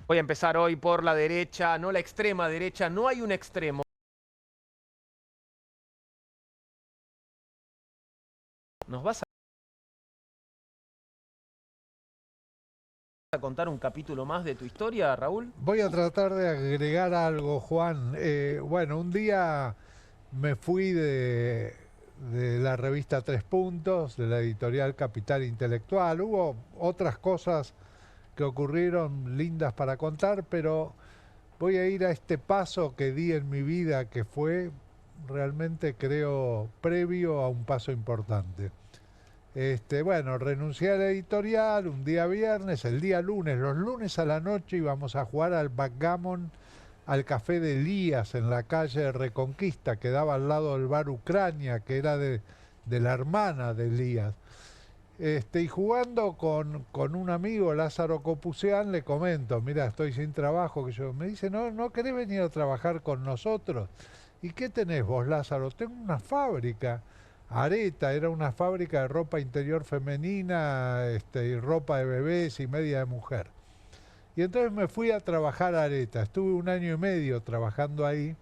Voy a empezar hoy por la derecha, no la extrema derecha, no hay un extremo. ¿Nos vas a contar un capítulo más de tu historia, Raúl? Voy a tratar de agregar algo, Juan. Bueno, un día me fui de la revista Tres Puntos, de la editorial Capital Intelectual. Hubo otras cosas que ocurrieron lindas para contar, pero voy a ir a este paso que di en mi vida, que fue realmente, creo, previo a un paso importante. Bueno, renuncié a la editorial un día viernes, el día lunes, los lunes a la noche íbamos a jugar al backgammon al café de Elías en la calle Reconquista, que daba al lado del bar Ucrania, que era de la hermana de Elías. Y jugando con un amigo, Lázaro Copuceán, le comento, mira, estoy sin trabajo, que yo, me dice, no, ¿no querés venir a trabajar con nosotros? ¿Y qué tenés vos, Lázaro? Tengo una fábrica. Areta era una fábrica de ropa interior femenina, y ropa de bebés y media de mujer. Y entonces me fui a trabajar a Areta. Estuve un año y medio trabajando ahí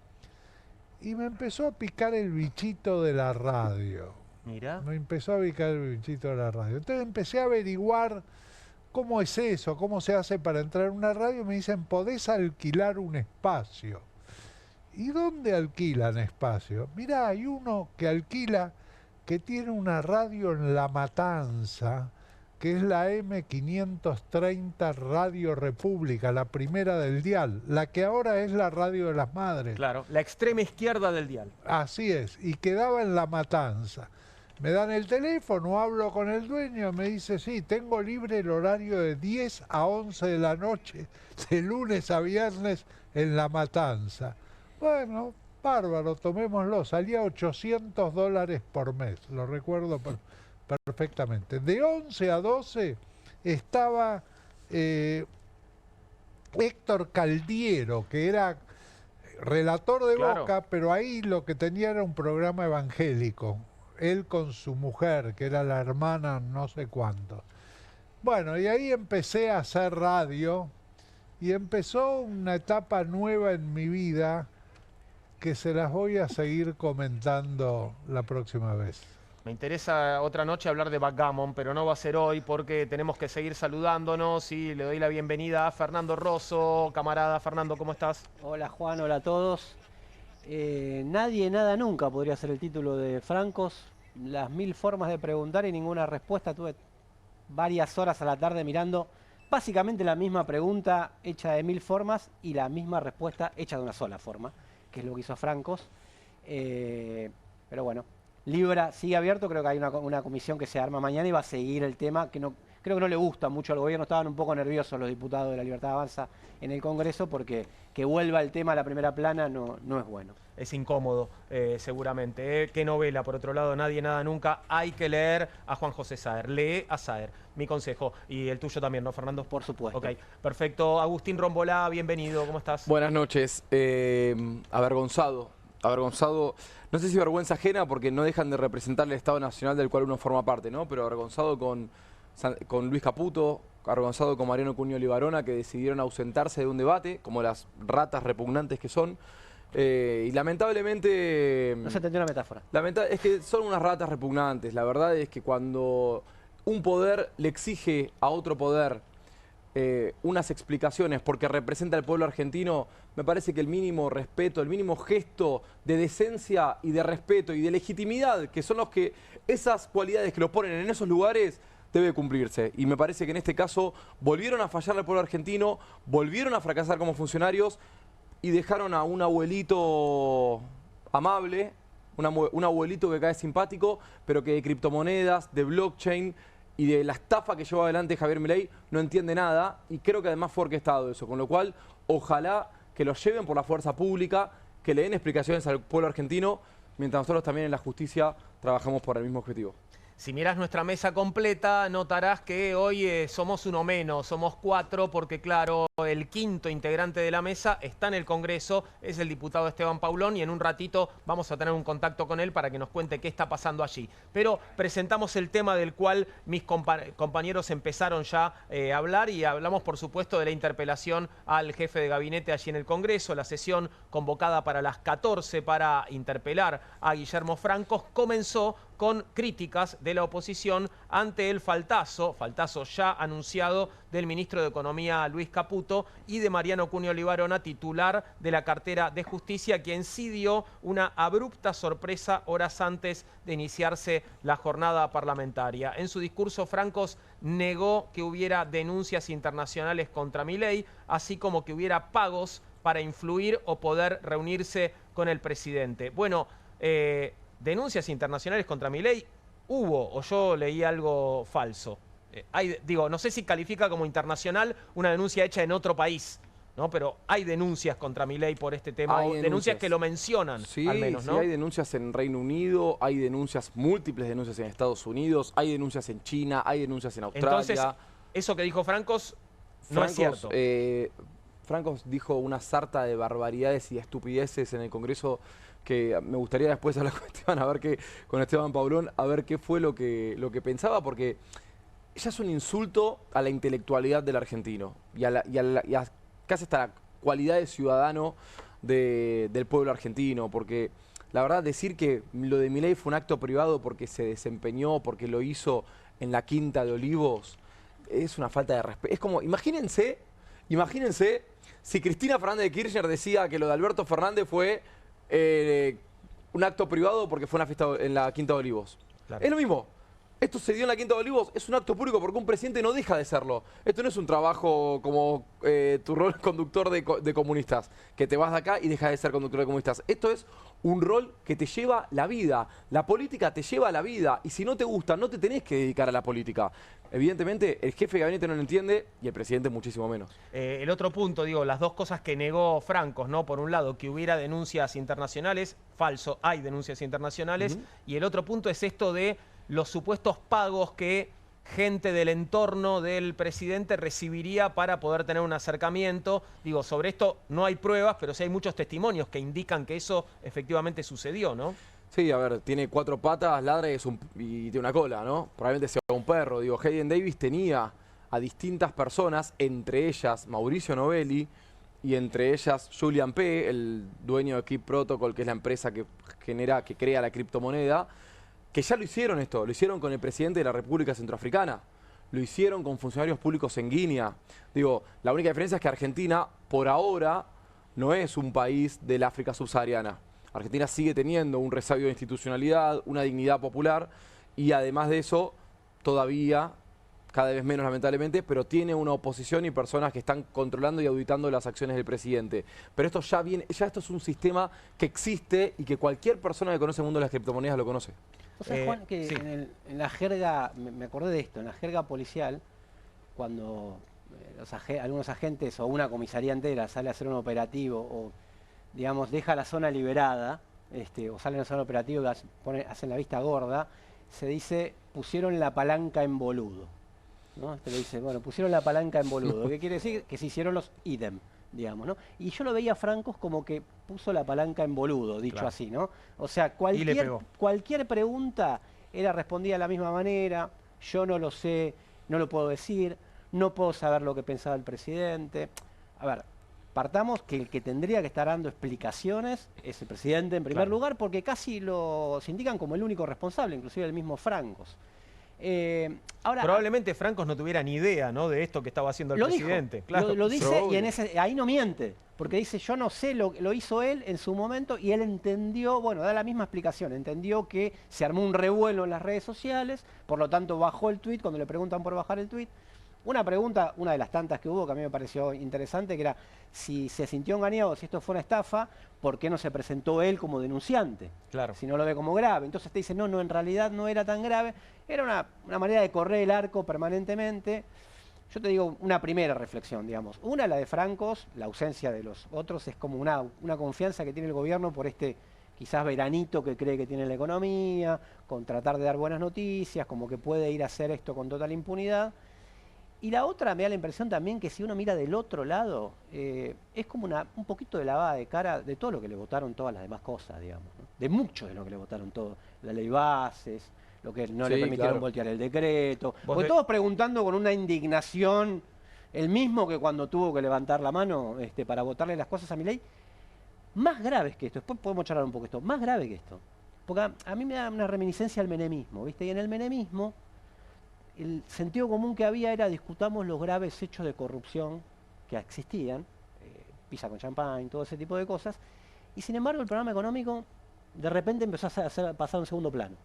y me empezó a picar el bichito de la radio. Mira. Me empezó a picar el bichito de la radio. Entonces empecé a averiguar cómo es eso, cómo se hace para entrar a una radio. Me dicen, podés alquilar un espacio. ¿Y dónde alquilan espacio? Mirá, hay uno que alquila, que tiene una radio en La Matanza, que es la M530 Radio República, la primera del dial, la que ahora es la Radio de las Madres. Claro, la extrema izquierda del dial. Así es, y quedaba en La Matanza. Me dan el teléfono, hablo con el dueño, me dice, sí, tengo libre el horario de 10 a 11 de la noche, de lunes a viernes en La Matanza. Bueno, bárbaro, tomémoslo. Salía $800 por mes, lo recuerdo perfectamente. De 11 a 12 estaba Héctor Caldiero, que era relator de Claro. Boca, pero ahí lo que tenía era un programa evangélico. Él con su mujer, que era la hermana no sé cuánto. Bueno, y ahí empecé a hacer radio y empezó una etapa nueva en mi vida que se las voy a seguir comentando la próxima vez. Me interesa otra noche hablar de backgammon, pero no va a ser hoy porque tenemos que seguir saludándonos y le doy la bienvenida a Fernando Rosso. Camarada Fernando, ¿cómo estás? Hola Juan, hola a todos. Nadie, nada, nunca podría ser el título de Francos. Las 1000 formas de preguntar y ninguna respuesta. Tuve varias horas a la tarde mirando básicamente la misma pregunta hecha de 1000 formas y la misma respuesta hecha de una sola forma, que es lo que hizo Francos. Pero bueno, Libra sigue abierto, creo que hay una comisión que se arma mañana y va a seguir el tema, que no, creo que no le gusta mucho al gobierno. Estaban un poco nerviosos los diputados de La Libertad Avanza en el Congreso porque que vuelva el tema a la primera plana no es bueno. Es incómodo, seguramente. ¿Qué novela? Por otro lado, Nadie, Nada, Nunca. Hay que leer a Juan José Saer. Lee a Saer, mi consejo. Y el tuyo también, ¿no, Fernando? Por supuesto. Ok, perfecto. Agustín Rombolá, bienvenido. ¿Cómo estás? Buenas noches. Avergonzado. No sé si vergüenza ajena porque no dejan de representar el Estado Nacional del cual uno forma parte, ¿no? Pero avergonzado con Luis Caputo, avergonzado con Mariano Cuño Libarona, que decidieron ausentarse de un debate, como las ratas repugnantes que son. Y lamentablemente... No se entendió la metáfora. Es que son unas ratas repugnantes. La verdad es que cuando un poder le exige a otro poder unas explicaciones porque representa al pueblo argentino, me parece que el mínimo respeto, el mínimo gesto de decencia y de respeto y de legitimidad, que son esas cualidades que los ponen en esos lugares, debe cumplirse. Y me parece que en este caso volvieron a fallar al pueblo argentino, volvieron a fracasar como funcionarios y dejaron a un abuelito amable, un abuelito que cae simpático, pero que de criptomonedas, de blockchain y de la estafa que lleva adelante Javier Milei no entiende nada, y creo que además fue orquestado eso, con lo cual ojalá que lo lleven por la fuerza pública, que le den explicaciones al pueblo argentino, mientras nosotros también en la justicia trabajamos por el mismo objetivo. Si mirás nuestra mesa completa, notarás que hoy somos uno menos, somos 4, porque claro, el quinto integrante de la mesa está en el Congreso, es el diputado Esteban Paulón, y en un ratito vamos a tener un contacto con él para que nos cuente qué está pasando allí. Pero presentamos el tema del cual mis compañeros empezaron ya a hablar, y hablamos por supuesto de la interpelación al jefe de gabinete allí en el Congreso, la sesión convocada para las 14 para interpelar a Guillermo Francos, comenzó con críticas de la oposición ante el faltazo ya anunciado del ministro de Economía Luis Caputo y de Mariano Cunio Libarona, titular de la cartera de Justicia, quien sí dio una abrupta sorpresa horas antes de iniciarse la jornada parlamentaria. En su discurso, Francos negó que hubiera denuncias internacionales contra Milei, así como que hubiera pagos para influir o poder reunirse con el presidente. Bueno, denuncias internacionales contra Milei hubo, o yo leí algo falso. No sé si califica como internacional una denuncia hecha en otro país, ¿no? Pero hay denuncias contra Milei por este tema, o denuncias que lo mencionan, sí, al menos, ¿no? Sí, hay denuncias en Reino Unido, hay denuncias, múltiples denuncias en Estados Unidos, hay denuncias en China, hay denuncias en Australia. Entonces, eso que dijo Francos no es cierto. Francos dijo una sarta de barbaridades y estupideces en el Congreso que me gustaría después hablar con Esteban Paulón, a ver qué fue lo que pensaba, porque ya es un insulto a la intelectualidad del argentino y a casi hasta la cualidad de ciudadano del pueblo argentino, porque la verdad decir que lo de Milei fue un acto privado porque se desempeñó, porque lo hizo en la Quinta de Olivos, es una falta de respeto. Es como, imagínense si Cristina Fernández de Kirchner decía que lo de Alberto Fernández fue un acto privado porque fue una fiesta en la Quinta de Olivos. Claro. Es lo mismo. Esto se dio en la Quinta de Olivos, es un acto público porque un presidente no deja de serlo. Esto no es un trabajo como tu rol conductor de comunistas, que te vas de acá y dejas de ser conductor de comunistas. Esto es un rol que te lleva la vida. La política te lleva a la vida y si no te gusta, no te tenés que dedicar a la política. Evidentemente, el jefe de gabinete no lo entiende y el presidente muchísimo menos. El otro punto, las dos cosas que negó Francos, ¿no? Por un lado, que hubiera denuncias internacionales, falso, hay denuncias internacionales, y el otro punto es esto de los supuestos pagos que gente del entorno del presidente recibiría para poder tener un acercamiento. Sobre esto no hay pruebas, pero sí hay muchos testimonios que indican que eso efectivamente sucedió, ¿no? Sí, a ver, tiene 4 patas, ladra y tiene una cola, ¿no? Probablemente sea un perro. Hayden Davis tenía a distintas personas, entre ellas Mauricio Novelli y entre ellas Julian P., el dueño de Keep Protocol, que es la empresa que crea la criptomoneda, que ya lo hicieron con el presidente de la República Centroafricana, lo hicieron con funcionarios públicos en Guinea. La única diferencia es que Argentina, por ahora, no es un país del África subsahariana. Argentina sigue teniendo un resabio de institucionalidad, una dignidad popular, y además de eso, todavía, cada vez menos lamentablemente, pero tiene una oposición y personas que están controlando y auditando las acciones del presidente. Pero esto esto es un sistema que existe y que cualquier persona que conoce el mundo de las criptomonedas lo conoce. O sea, Juan, que sí. en la jerga, me acordé de esto, en la jerga policial, cuando algunos agentes o una comisaría entera sale a hacer un operativo o, digamos, deja la zona liberada, o sale a la zona operativa y hacen la vista gorda, se dice, pusieron la palanca en boludo, ¿no? Le dice, bueno, pusieron la palanca en boludo. ¿Qué quiere decir? Que se hicieron los idem, digamos, ¿no? Y yo lo veía a Francos como que puso la palanca en boludo, dicho claro. Así, ¿no? O sea, cualquier pregunta era respondida de la misma manera, yo no lo sé, no lo puedo decir, no puedo saber lo que pensaba el presidente. A ver, partamos que el que tendría que estar dando explicaciones es el presidente en primer lugar, porque casi se indican como el único responsable, inclusive el mismo Francos. Ahora, probablemente Francos no tuviera ni idea, ¿no?, de esto que estaba haciendo el presidente. Claro. Lo dice y ahí no miente, porque dice, yo no sé, lo hizo él en su momento y él entendió, bueno, da la misma explicación, entendió que se armó un revuelo en las redes sociales, por lo tanto bajó el tuit, cuando le preguntan por bajar el tuit. Una pregunta, una de las tantas que hubo, que a mí me pareció interesante, que era si se sintió engañado, si esto fue una estafa, ¿por qué no se presentó él como denunciante? Claro. Si no lo ve como grave. Entonces te dice, no, en realidad no era tan grave. Era una manera de correr el arco permanentemente. Yo te digo una primera reflexión, digamos. Una, la de Francos, la ausencia de los otros, es como una confianza que tiene el gobierno por este quizás veranito que cree que tiene la economía, con tratar de dar buenas noticias, como que puede ir a hacer esto con total impunidad. Y la otra me da la impresión también que si uno mira del otro lado, es como un poquito de lavada de cara de todo lo que le votaron todas las demás cosas, digamos, ¿no? De mucho de lo que le votaron todo. La ley bases, lo que no le permitieron voltear el decreto. Porque todos preguntando con una indignación, el mismo que cuando tuvo que levantar la mano para votarle las cosas a Milei, más graves que esto. Después podemos charlar un poco esto, más grave que esto. Porque a mí me da una reminiscencia al menemismo, ¿viste? Y en el menemismo el sentido común que había era discutamos los graves hechos de corrupción que existían, pizza con champán, todo ese tipo de cosas, y sin embargo el programa económico de repente empezó a pasar a un segundo plano.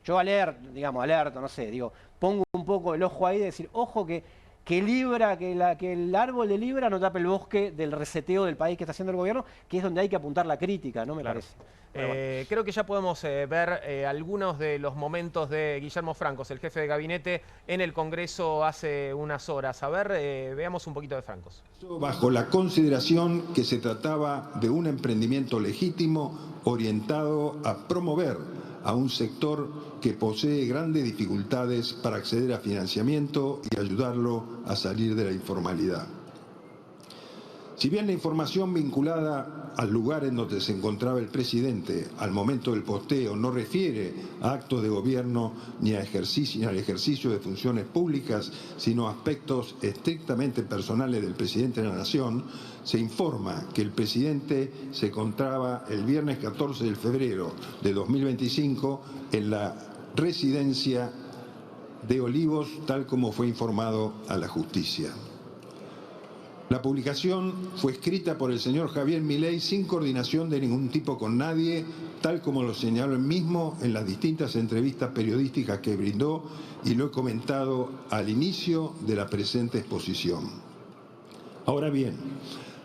Yo alerto, no sé, digo, pongo un poco el ojo ahí de decir, ojo que el árbol de Libra no tape el bosque del reseteo del país que está haciendo el gobierno, que es donde hay que apuntar la crítica, ¿no? Me parece. Bueno. Creo que ya podemos ver algunos de los momentos de Guillermo Francos, el jefe de gabinete, en el Congreso hace unas horas. A ver, veamos un poquito de Francos. Bajo la consideración que se trataba de un emprendimiento legítimo orientado a promover a un sector que posee grandes dificultades para acceder a financiamiento y ayudarlo a salir de la informalidad. Si bien la información vinculada al lugar en donde se encontraba el presidente al momento del posteo no refiere a actos de gobierno ni al ejercicio de funciones públicas, sino a aspectos estrictamente personales del presidente de la Nación, se informa que el presidente se encontraba el viernes 14 de febrero de 2025 en la residencia de Olivos, tal como fue informado a la justicia. La publicación fue escrita por el señor Javier Milei sin coordinación de ningún tipo con nadie, tal como lo señaló él mismo en las distintas entrevistas periodísticas que brindó y lo he comentado al inicio de la presente exposición. Ahora bien,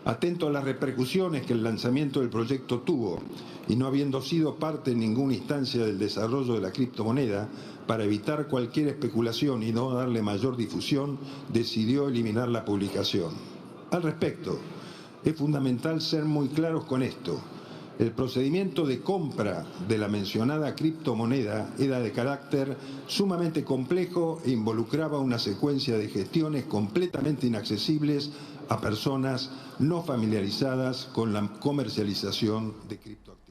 atento a las repercusiones que el lanzamiento del proyecto tuvo y no habiendo sido parte en ninguna instancia del desarrollo de la criptomoneda, para evitar cualquier especulación y no darle mayor difusión, decidió eliminar la publicación. Al respecto, es fundamental ser muy claros con esto. El procedimiento de compra de la mencionada criptomoneda era de carácter sumamente complejo e involucraba una secuencia de gestiones completamente inaccesibles a personas no familiarizadas con la comercialización de criptoactivos.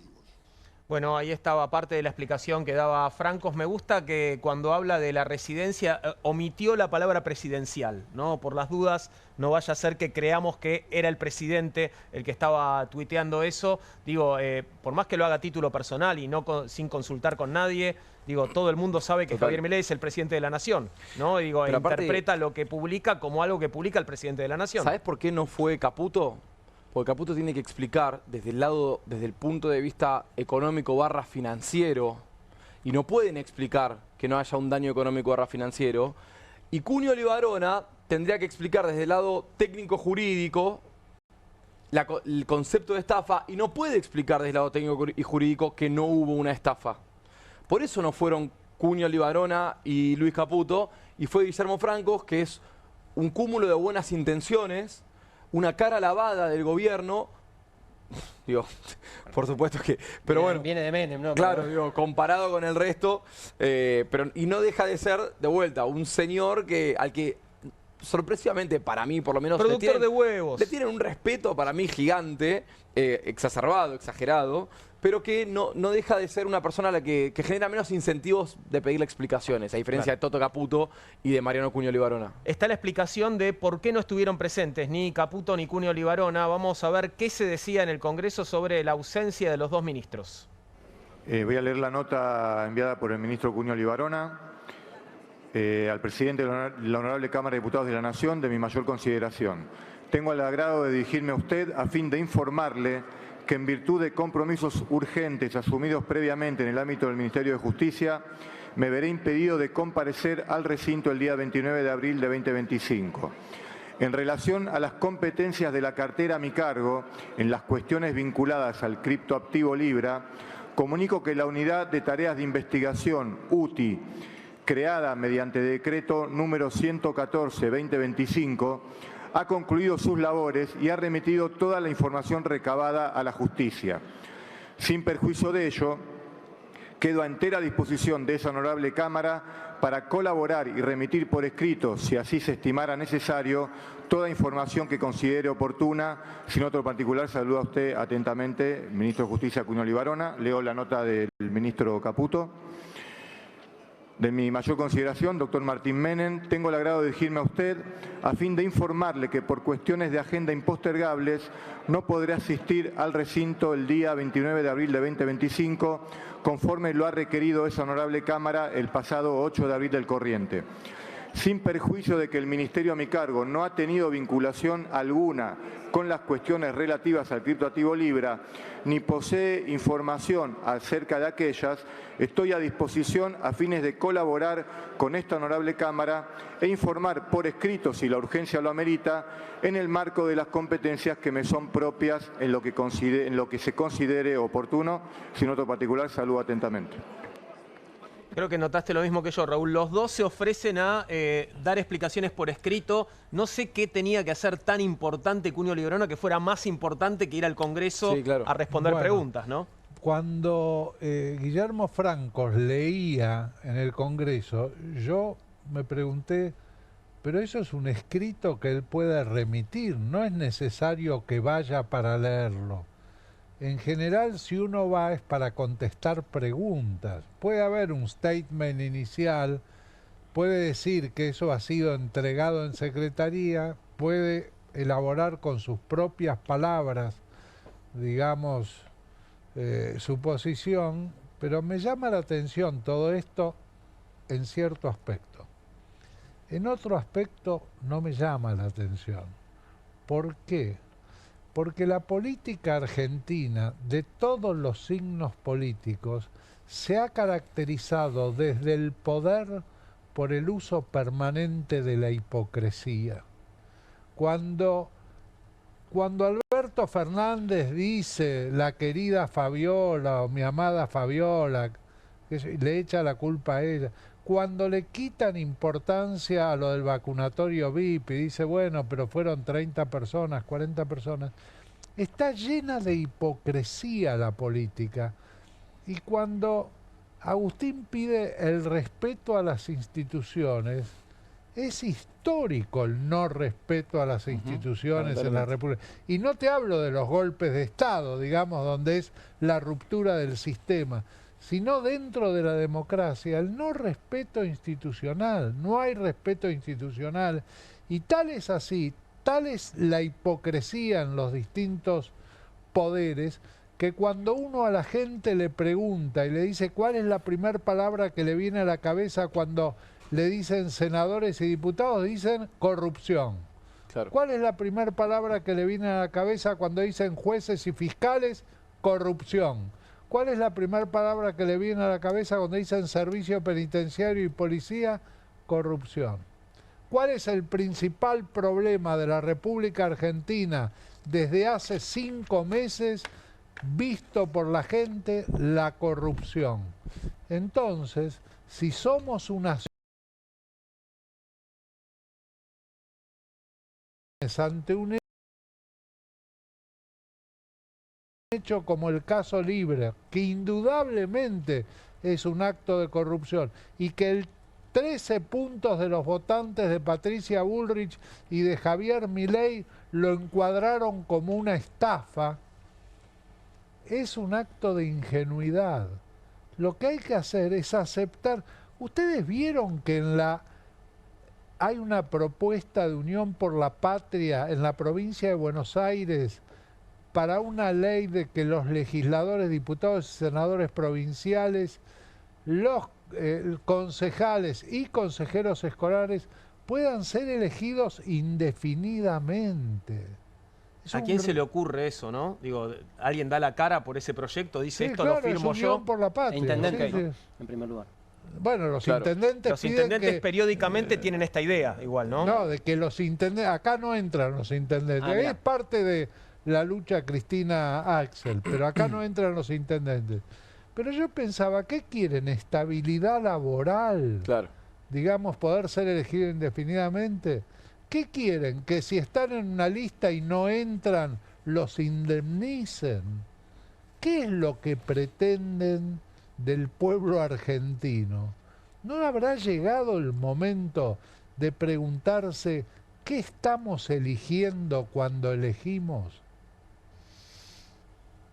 Bueno, ahí estaba parte de la explicación que daba Francos. Me gusta que cuando habla de la residencia omitió la palabra presidencial, ¿no? Por las dudas, no vaya a ser que creamos que era el presidente el que estaba tuiteando eso. Digo, por más que lo haga a título personal y no sin consultar con nadie, digo, todo el mundo sabe que Javier Milei es el presidente de la Nación, ¿no? Digo, pero interpreta aparte, lo que publica como algo que publica el presidente de la Nación. ¿Sabés por qué no fue Caputo? Porque Caputo tiene que explicar desde el punto de vista económico / financiero, y no pueden explicar que no haya un daño económico / financiero, y Cunio Libarona tendría que explicar desde el lado técnico-jurídico el concepto de estafa, y no puede explicar desde el lado técnico y jurídico que no hubo una estafa. Por eso no fueron Cunio Libarona y Luis Caputo, y fue Guillermo Francos, que es un cúmulo de buenas intenciones, una cara lavada del gobierno, digo, por supuesto que, pero bueno. Viene de Menem, ¿no? Claro, digo, comparado con el resto, y no deja de ser, de vuelta, un señor al que, sorpresivamente, para mí, por lo menos, productor de huevos. Le tienen un respeto, para mí, gigante, exacerbado, exagerado, pero que no deja de ser una persona a la que genera menos incentivos de pedirle explicaciones, a diferencia de Toto Caputo y de Mariano Cunio Libarona. Está la explicación de por qué no estuvieron presentes ni Caputo ni Cunio Libarona. Vamos a ver qué se decía en el Congreso sobre la ausencia de los dos ministros. Voy a leer la nota enviada por el ministro Cunio Libarona al presidente de la Honorable Cámara de Diputados de la Nación, de mi mayor consideración. Tengo el agrado de dirigirme a usted a fin de informarle que en virtud de compromisos urgentes asumidos previamente en el ámbito del Ministerio de Justicia, me veré impedido de comparecer al recinto el día 29 de abril de 2025. En relación a las competencias de la cartera a mi cargo, en las cuestiones vinculadas al criptoactivo Libra, comunico que la Unidad de Tareas de Investigación, UTI, creada mediante decreto número 114/2025, ha concluido sus labores y ha remitido toda la información recabada a la justicia. Sin perjuicio de ello, quedo a entera disposición de esa honorable Cámara para colaborar y remitir por escrito, si así se estimara necesario, toda información que considere oportuna. Sin otro particular, saluda a usted atentamente, Ministro de Justicia Cuño Libarona. Leo la nota del ministro Caputo. De mi mayor consideración, doctor Martín Menem, tengo el agrado de dirigirme a usted a fin de informarle que por cuestiones de agenda impostergables no podré asistir al recinto el día 29 de abril de 2025, conforme lo ha requerido esa honorable Cámara el pasado 8 de abril del corriente. Sin perjuicio de que el Ministerio a mi cargo no ha tenido vinculación alguna con las cuestiones relativas al criptoactivo Libra, ni posee información acerca de aquellas, estoy a disposición a fines de colaborar con esta honorable Cámara e informar por escrito, si la urgencia lo amerita, en el marco de las competencias que me son propias en lo que se considere oportuno. Sin otro particular, saludo atentamente. Creo que notaste lo mismo que yo, Raúl. Los dos se ofrecen a dar explicaciones por escrito. No sé qué tenía que hacer tan importante Cuño Libarona que fuera más importante que ir al Congreso a responder preguntas, ¿no? Cuando Guillermo Francos leía en el Congreso, yo me pregunté, pero eso es un escrito que él puede remitir, no es necesario que vaya para leerlo. En general, si uno va es para contestar preguntas. Puede haber un statement inicial, puede decir que eso ha sido entregado en secretaría, puede elaborar con sus propias palabras, digamos, su posición, pero me llama la atención todo esto en cierto aspecto. En otro aspecto no me llama la atención. ¿Por qué? Porque la política argentina, de todos los signos políticos, se ha caracterizado desde el poder por el uso permanente de la hipocresía. Cuando Alberto Fernández dice la querida Fabiola o mi amada Fabiola, le echa la culpa a ella, cuando le quitan importancia a lo del vacunatorio VIP y dice, bueno, pero fueron 30 personas, 40 personas, está llena de hipocresía la política. Y cuando Agustín pide el respeto a las instituciones, es histórico el no respeto a las instituciones en la República. Y no te hablo de los golpes de Estado, digamos, donde es la ruptura del sistema, sino dentro de la democracia, el no respeto institucional. No hay respeto institucional. Y tal es así, tal es la hipocresía en los distintos poderes, que cuando uno a la gente le pregunta y le dice cuál es la primera palabra que le viene a la cabeza cuando le dicen senadores y diputados, dicen corrupción. Claro. ¿Cuál es la primera palabra que le viene a la cabeza cuando dicen jueces y fiscales? Corrupción. ¿Cuál es la primera palabra que le viene a la cabeza cuando dicen servicio penitenciario y policía? Corrupción. ¿Cuál es el principal problema de la República Argentina desde hace 5 meses visto por la gente? La corrupción. Entonces, si somos una ante un hecho como el caso Libra, que indudablemente es un acto de corrupción, y que el 13 puntos de los votantes de Patricia Bullrich y de Javier Milei lo encuadraron como una estafa, es un acto de ingenuidad. Lo que hay que hacer es aceptar. Ustedes vieron que hay una propuesta de Unión por la Patria en la provincia de Buenos Aires para una ley de que los legisladores, diputados y senadores provinciales, los concejales y consejeros escolares puedan ser elegidos indefinidamente. ¿A quién se le ocurre eso, no? Digo, alguien da la cara por ese proyecto, dice esto lo firmo es yo. Unión por la Patria. Intendente, Sí. en primer lugar. Bueno, los intendentes Los piden intendentes que, periódicamente tienen esta idea, igual, ¿no? No, de que los intendentes, acá no entran los intendentes, Ah, es parte de la lucha Cristina Axel, pero acá no entran los intendentes. Pero yo pensaba, ¿qué quieren? Estabilidad laboral, Claro. digamos, poder ser elegido indefinidamente. ¿Qué quieren? Que si están en una lista y no entran, los indemnicen. ¿qué es lo que pretenden del pueblo argentino? ¿No habrá llegado el momento de preguntarse qué estamos eligiendo cuando elegimos?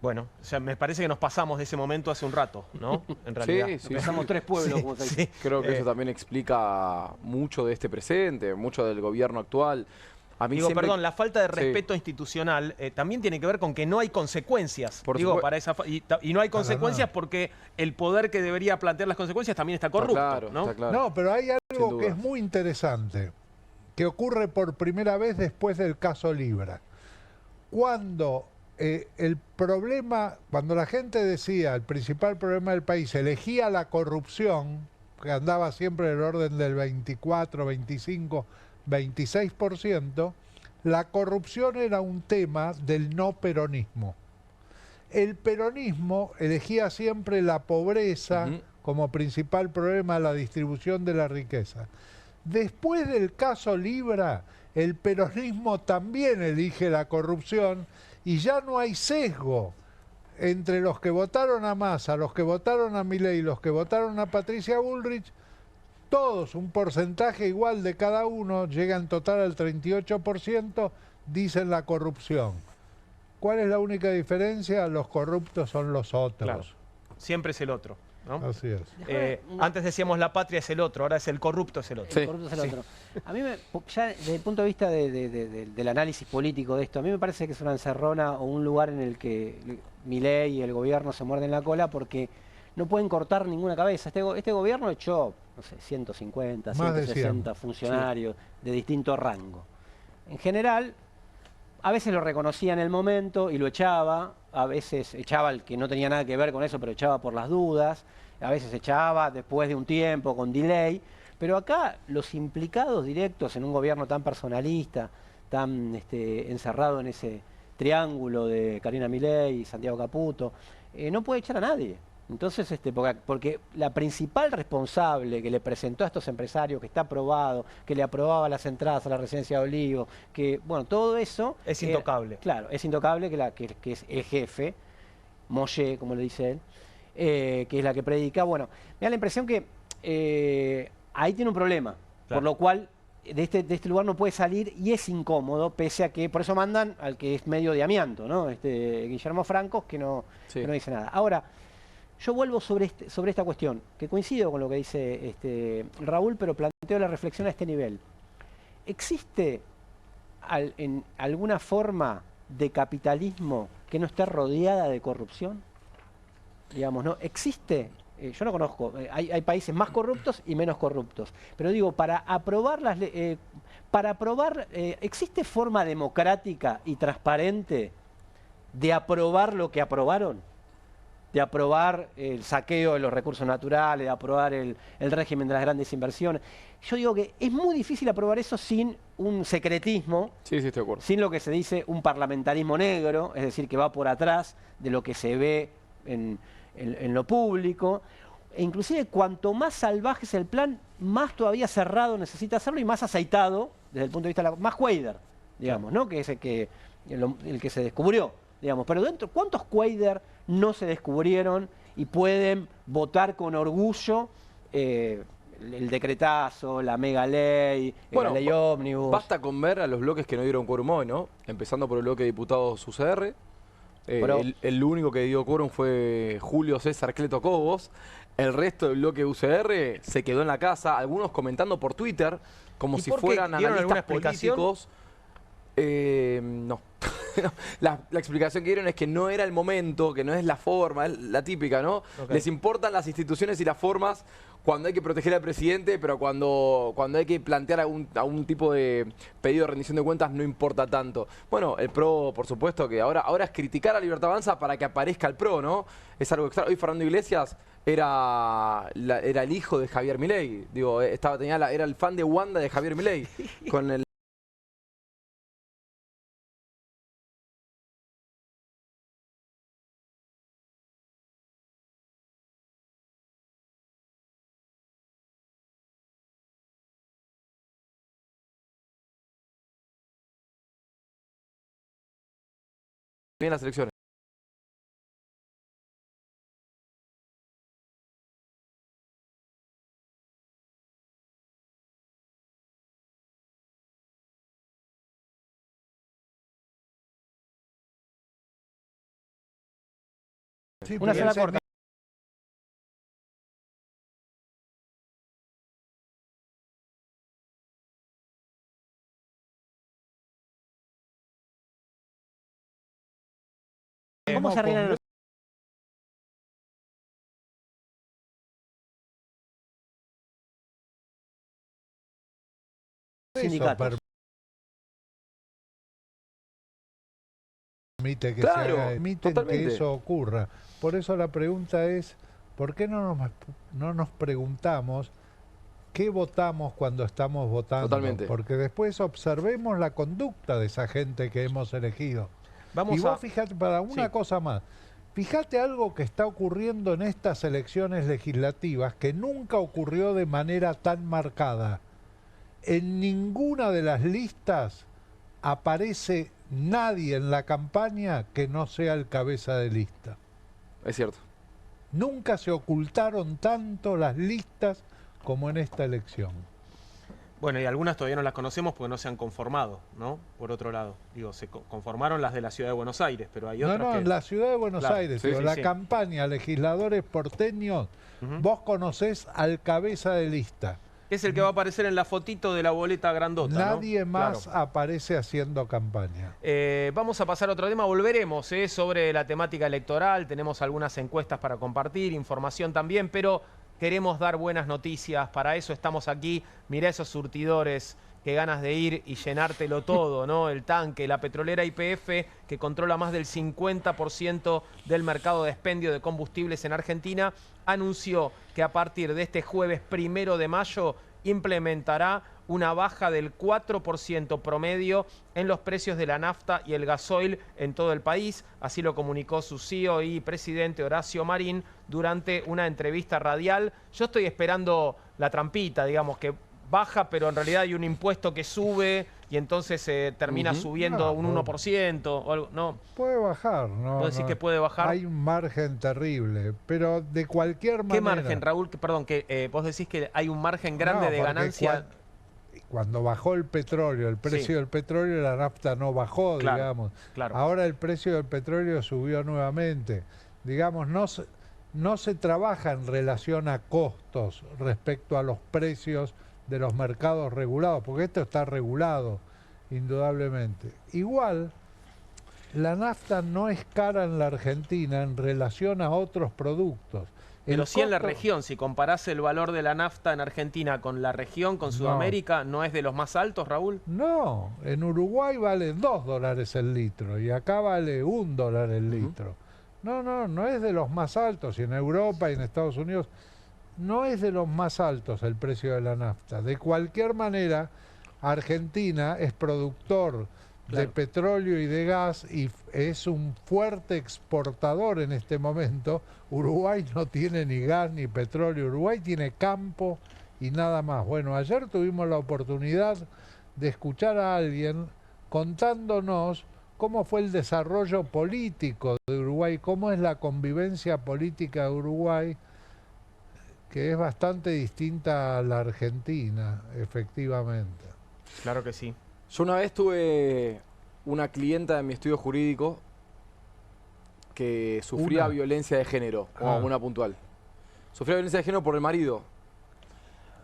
Bueno, o sea, me parece que nos pasamos de ese momento hace un rato, ¿no? En realidad. Sí, sí, Empezamos sí. 3 pueblos, como se dice. Sí. Creo que eso también explica mucho de este presente, mucho del gobierno actual. A mí Digo, siempre... perdón, la falta de Sí. respeto institucional también tiene que ver con que no hay consecuencias. Por Digo, supuesto. para esa y no hay consecuencias nada. porque el poder que debería plantear las consecuencias también está corrupto, claro, ¿no? está claro. No, pero hay algo Sin que dudas. es muy interesante, que ocurre por primera vez después del caso Libra. Cuando el problema, cuando la gente decía el principal problema del país, elegía la corrupción, que andaba siempre en el orden del 24, 25, 26%, la corrupción era un tema del no peronismo. El peronismo elegía siempre la pobreza Ujú. como principal problema de la distribución de la riqueza. Después del caso Libra, el peronismo también elige la corrupción y ya no hay sesgo entre los que votaron a Massa, los que votaron a Milei y los que votaron a Patricia Bullrich. Todos, un porcentaje igual de cada uno, llega en total al 38%, dicen la corrupción. ¿Cuál es la única diferencia? Los corruptos son los otros. Claro. Siempre es el otro, ¿no? Así es. Antes decíamos la patria es el otro, ahora es el corrupto es el otro. Sí. El corrupto es el otro. A mí, ya desde el punto de vista del análisis político de esto, a mí me parece que es una encerrona o un lugar en el que Milei y el gobierno se muerden la cola porque no pueden cortar ninguna cabeza. Este gobierno echó, no sé, 150, Más de 160 funcionarios de distinto rango. En general, a veces lo reconocía en el momento y lo echaba, a veces echaba al que no tenía nada que ver con eso, pero echaba por las dudas, a veces echaba después de un tiempo, con delay, pero acá los implicados directos en un gobierno tan personalista, tan encerrado en ese triángulo de Karina Milei y Santiago Caputo, no puede echar a nadie. Entonces, porque la principal responsable que le presentó a estos empresarios, que está aprobado, que le aprobaba las entradas a la residencia de Olivos, que, bueno, todo eso... Es intocable. Claro, es intocable, que es el jefe, Moshe, como le dice él, que es la que predica. Bueno, me da la impresión que ahí tiene un problema, Claro. por lo cual de este lugar no puede salir y es incómodo, pese a que, por eso mandan al que es medio de amianto, ¿no? Guillermo Francos, que no dice nada. Ahora, yo vuelvo sobre esta cuestión, que coincido con lo que dice Raúl, pero planteo la reflexión a este nivel. ¿Existe en alguna forma de capitalismo que no esté rodeada de corrupción? Digamos, ¿no? ¿Existe? Yo no conozco. Hay países más corruptos y menos corruptos. Pero digo, para aprobar ¿existe forma democrática y transparente de aprobar lo que aprobaron? De aprobar el saqueo de los recursos naturales, de aprobar el régimen de las grandes inversiones. Yo digo que es muy difícil aprobar eso sin un secretismo, Sí, sí, estoy de acuerdo. sin lo que se dice un parlamentarismo negro, es decir, que va por atrás de lo que se ve en lo público. E inclusive, cuanto más salvaje es el plan, más todavía cerrado necesita hacerlo y más aceitado, desde el punto de vista más Cuader, digamos, ¿no? Que es el que se descubrió. Digamos, pero dentro, ¿cuántos Cuader no se descubrieron y pueden votar con orgullo el decretazo, la mega ley, la ley ómnibus? Basta con ver a los bloques que no dieron quórum hoy, ¿no? Empezando por el bloque de diputados UCR. El único que dio quórum fue Julio César Cleto Cobos. El resto del bloque UCR se quedó en la casa, algunos comentando por Twitter, como ¿Y si por qué? fueran ¿Dieron alguna analistas explicación? políticos. No. La explicación que dieron es que no era el momento, que no es la forma, es la típica, ¿no? Ok. Les importan las instituciones y las formas cuando hay que proteger al presidente, pero cuando hay que plantear algún tipo de pedido de rendición de cuentas no importa tanto. Bueno, el PRO, por supuesto, que ahora es criticar a Libertad Avanza para que aparezca el PRO, ¿no? Es algo extraño. Hoy Fernando Iglesias era el hijo de Javier Milei. Digo, era el fan de Wanda de Javier Milei. Con el en las elecciones. Sí, Una pero sola ese corta. ¿Cómo se arreglan los sindicatos? Permite que Claro, permiten totalmente. que eso ocurra. Por eso la pregunta es, ¿por qué no nos preguntamos qué votamos cuando estamos votando? Totalmente. Porque después observemos la conducta de esa gente que hemos elegido. Y vos fíjate, para una cosa más, fíjate algo que está ocurriendo en estas elecciones legislativas que nunca ocurrió de manera tan marcada. En ninguna de las listas aparece nadie en la campaña que no sea el cabeza de lista. Es cierto. Nunca se ocultaron tanto las listas como en esta elección. Bueno, y algunas todavía no las conocemos porque no se han conformado, ¿no? Por otro lado, digo, se conformaron las de la Ciudad de Buenos Aires, pero hay otras que... En la Ciudad de Buenos Aires, sí, la campaña legisladores porteños, vos conocés al cabeza de lista. Es el que va a aparecer en la fotito de la boleta grandota, Nadie ¿no? más aparece haciendo campaña. Vamos a pasar a otro tema, volveremos sobre la temática electoral, tenemos algunas encuestas para compartir, información también, pero queremos dar buenas noticias, para eso estamos aquí. Mirá esos surtidores, qué ganas de ir y llenártelo todo, ¿no? El tanque, la petrolera YPF, que controla más del 50% del mercado de expendio de combustibles en Argentina, anunció que a partir de este jueves 1 de mayo implementará una baja del 4% promedio en los precios de la nafta y el gasoil en todo el país. Así lo comunicó su CEO y presidente Horacio Marín durante una entrevista radial. Yo estoy esperando la trampita, digamos, que baja, pero en realidad hay un impuesto que sube y entonces termina subiendo un 1% o algo. No. Puede bajar, ¿no? ¿Vos decís que puede bajar? Hay un margen terrible, pero de cualquier manera... ¿Qué margen, Raúl? Perdón, que vos decís que hay un margen grande de ganancia. Cuando bajó el petróleo, el precio del petróleo, la nafta no bajó, digamos. Claro. Ahora el precio del petróleo subió nuevamente. Digamos, no se trabaja en relación a costos respecto a los precios de los mercados regulados, porque esto está regulado, indudablemente. Igual, la nafta no es cara en la Argentina en relación a otros productos. Pero sí en la región, si comparás el valor de la nafta en Argentina con la región, con Sudamérica, ¿no es de los más altos, Raúl? No, en Uruguay vale $2 el litro y acá vale $1 el litro. No es de los más altos. Y en Europa y en Estados Unidos no es de los más altos el precio de la nafta. De cualquier manera, Argentina es productor de petróleo y de gas y es un fuerte exportador en este momento. Uruguay no tiene ni gas ni petróleo, Uruguay tiene campo y nada más. Bueno, ayer tuvimos la oportunidad de escuchar a alguien contándonos cómo fue el desarrollo político de Uruguay, cómo es la convivencia política de Uruguay, que es bastante distinta a la Argentina, efectivamente. Claro que sí. Yo una vez tuve una clienta en mi estudio jurídico que sufría violencia de género, una puntual. Sufría violencia de género por el marido.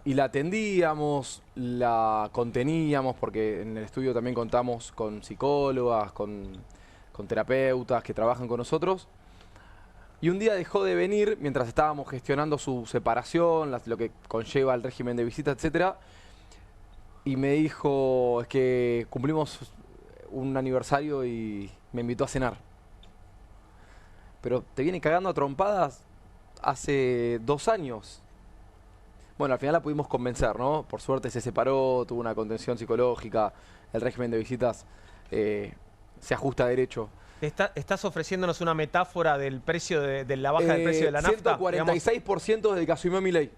Y la atendíamos, la conteníamos, porque en el estudio también contamos con psicólogas, con terapeutas que trabajan con nosotros. Y un día dejó de venir mientras estábamos gestionando su separación, lo que conlleva el régimen de visita, etcétera. Y me dijo, es que cumplimos un aniversario y me invitó a cenar. Pero te viene cagando a trompadas hace 2 años. Bueno, al final la pudimos convencer, ¿no? Por suerte se separó, tuvo una contención psicológica, el régimen de visitas se ajusta a derecho. ¿Estás ofreciéndonos una metáfora del precio de la baja del precio de la nafta? 146% desde que asumió Milei,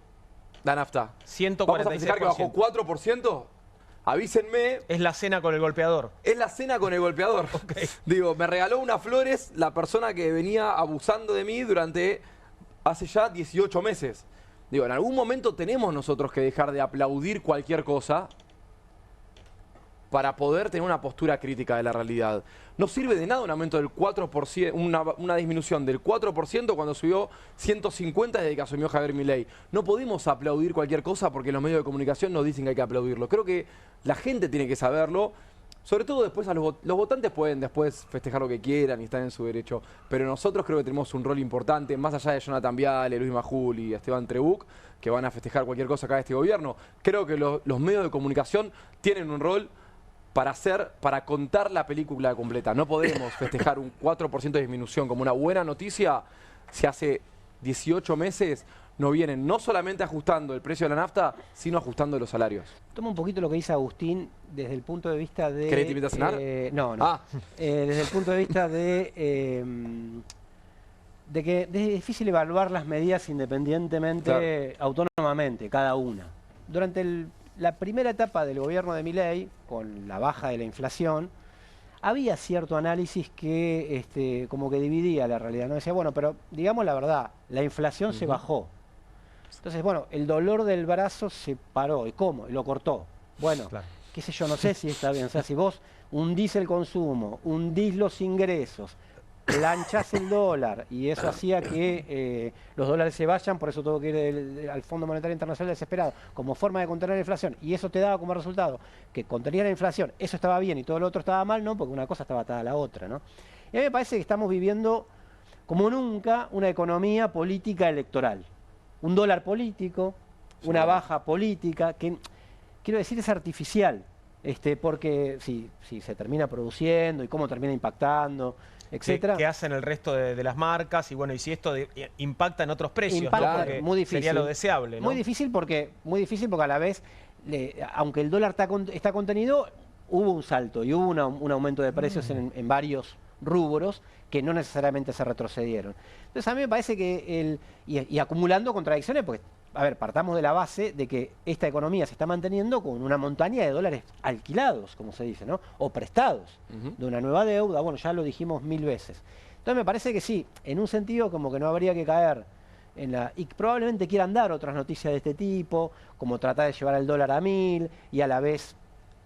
la nafta. 146%. ¿Vamos a festejar que bajó 4%? Avísenme. Es la cena con el golpeador. Es la cena con el golpeador. Okay. Digo, me regaló unas flores la persona que venía abusando de mí durante hace ya 18 meses. Digo, en algún momento tenemos nosotros que dejar de aplaudir cualquier cosa para poder tener una postura crítica de la realidad. No sirve de nada un aumento del 4%, una disminución del 4% cuando subió 150 desde que asumió Javier Milei. No podemos aplaudir cualquier cosa porque los medios de comunicación nos dicen que hay que aplaudirlo. Creo que la gente tiene que saberlo. Sobre todo después los votantes pueden después festejar lo que quieran y están en su derecho, pero nosotros creo que tenemos un rol importante, más allá de Jonathan Viale, Luis Majul y Esteban Trebuch, que van a festejar cualquier cosa acá de este gobierno. Creo que los medios de comunicación tienen un rol para contar la película completa. No podemos festejar un 4% de disminución como una buena noticia si hace 18 meses no vienen no solamente ajustando el precio de la nafta, sino ajustando los salarios. Toma un poquito lo que dice Agustín desde el punto de vista de... ¿Querés te invitar a cenar? No. Desde el punto de vista de que es difícil evaluar las medidas independientemente, autónomamente, cada una. Durante la primera etapa del gobierno de Milei, con la baja de la inflación, había cierto análisis que como que dividía la realidad, ¿no? Decía, bueno, pero digamos la verdad, la inflación se bajó. Entonces, bueno, el dolor del brazo se paró. ¿Y cómo? Y lo cortó. Bueno, qué sé yo, no sé si está bien. O sea, si vos hundís el consumo, hundís los ingresos, planchás el dólar, y eso hacía que los dólares se vayan, por eso tuvo que ir al Fondo Monetario Internacional desesperado, como forma de contener la inflación, y eso te daba como resultado que contenía la inflación, eso estaba bien y todo lo otro estaba mal, ¿no? Porque una cosa estaba atada a la otra, ¿no? Y a mí me parece que estamos viviendo, como nunca, una economía política electoral. Un dólar político, una baja política, que quiero decir es artificial, porque si se termina produciendo y cómo termina impactando, etcétera. ¿Qué hacen el resto de las marcas? Y bueno, y si esto impacta en otros precios, impacta, ¿no? Porque muy difícil, sería lo deseable, ¿no? Muy difícil porque a la vez, aunque el dólar está contenido, hubo un salto y hubo un aumento de precios en varios rubros que no necesariamente se retrocedieron. Entonces a mí me parece que y acumulando contradicciones, porque, a ver, partamos de la base de que esta economía se está manteniendo con una montaña de dólares alquilados, como se dice, ¿no? O prestados, de una nueva deuda, bueno, ya lo dijimos 1000 veces. Entonces me parece que sí, en un sentido como que no habría que caer y probablemente quieran dar otras noticias de este tipo, como tratar de llevar el dólar a 1000 y a la vez...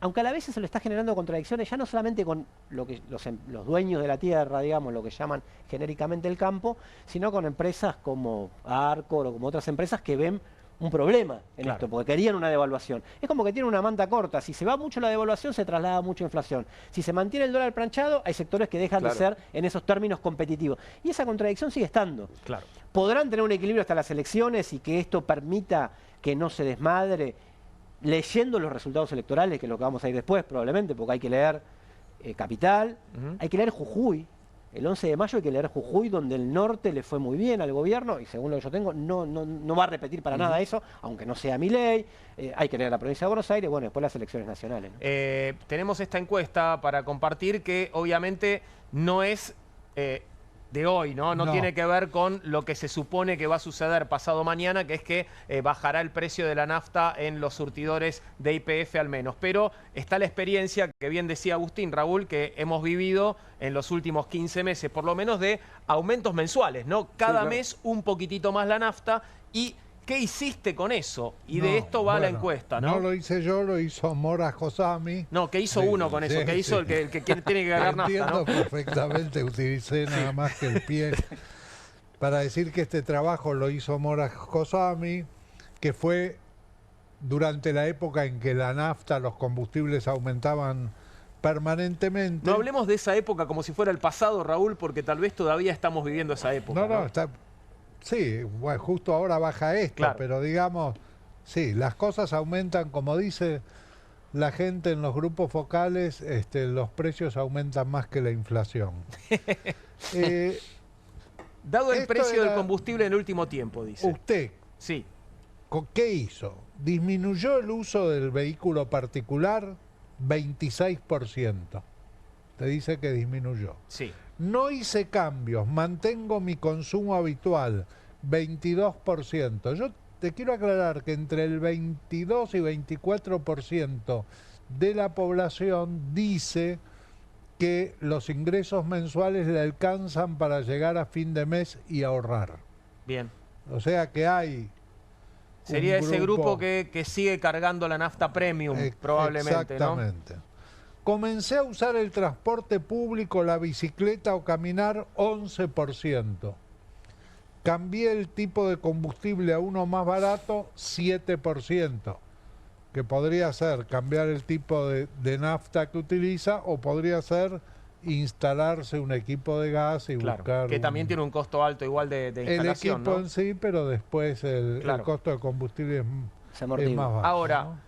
Aunque a la vez se le está generando contradicciones, ya no solamente con lo que los dueños de la tierra, digamos, lo que llaman genéricamente el campo, sino con empresas como Arcor o como otras empresas que ven un problema en esto, porque querían una devaluación. Es como que tienen una manta corta. Si se va mucho la devaluación, se traslada mucha inflación. Si se mantiene el dólar planchado, hay sectores que dejan de ser en esos términos competitivos. Y esa contradicción sigue estando. Podrán tener un equilibrio hasta las elecciones y que esto permita que no se desmadre, leyendo los resultados electorales, que es lo que vamos a ir después probablemente, porque hay que leer Capital, hay que leer Jujuy. El 11 de mayo hay que leer Jujuy, donde el norte le fue muy bien al gobierno, y según lo que yo tengo, no va a repetir para nada eso, aunque no sea Milei. Hay que leer la provincia de Buenos Aires, bueno, después las elecciones nacionales, ¿no? Tenemos esta encuesta para compartir que obviamente no es... de hoy, ¿no? No tiene que ver con lo que se supone que va a suceder pasado mañana, que es que bajará el precio de la nafta en los surtidores de YPF al menos. Pero está la experiencia, que bien decía Agustín, Raúl, que hemos vivido en los últimos 15 meses, por lo menos, de aumentos mensuales, ¿no? Cada mes un poquitito más la nafta. ¿Y qué hiciste con eso? Y de esto va la encuesta, ¿no? No lo hice yo, lo hizo Mora Josami. No, ¿qué hizo uno con eso? ¿Qué hizo el que tiene que ganar nafta? Entiendo perfectamente, utilicé nada más que el pie para decir que este trabajo lo hizo Mora Josami, que fue durante la época en que la nafta, los combustibles aumentaban permanentemente. No hablemos de esa época como si fuera el pasado, Raúl, porque tal vez todavía estamos viviendo esa época. No, está... Sí, bueno, justo ahora baja esto, pero digamos, sí, las cosas aumentan, como dice la gente en los grupos focales, los precios aumentan más que la inflación. Dado el precio del combustible en el último tiempo, dice. Usted, ¿qué hizo? Disminuyó el uso del vehículo particular 26%. Te dice que disminuyó. Sí. No hice cambios, mantengo mi consumo habitual, 22%. Yo te quiero aclarar que entre el 22 y 24% de la población dice que los ingresos mensuales le alcanzan para llegar a fin de mes y ahorrar. Bien. O sea que hay... Sería ese grupo que sigue cargando la nafta premium, probablemente, exactamente. ¿no? Comencé a usar el transporte público, la bicicleta o caminar 11%. Cambié el tipo de combustible a uno más barato 7%, que podría ser cambiar el tipo de nafta que utiliza o podría ser instalarse un equipo de gas y Claro, buscar... que también tiene un costo alto igual de instalación, el equipo ¿no? en sí, pero después el Claro. costo de combustible es Se más amortigua. bajo. Ahora, ¿no?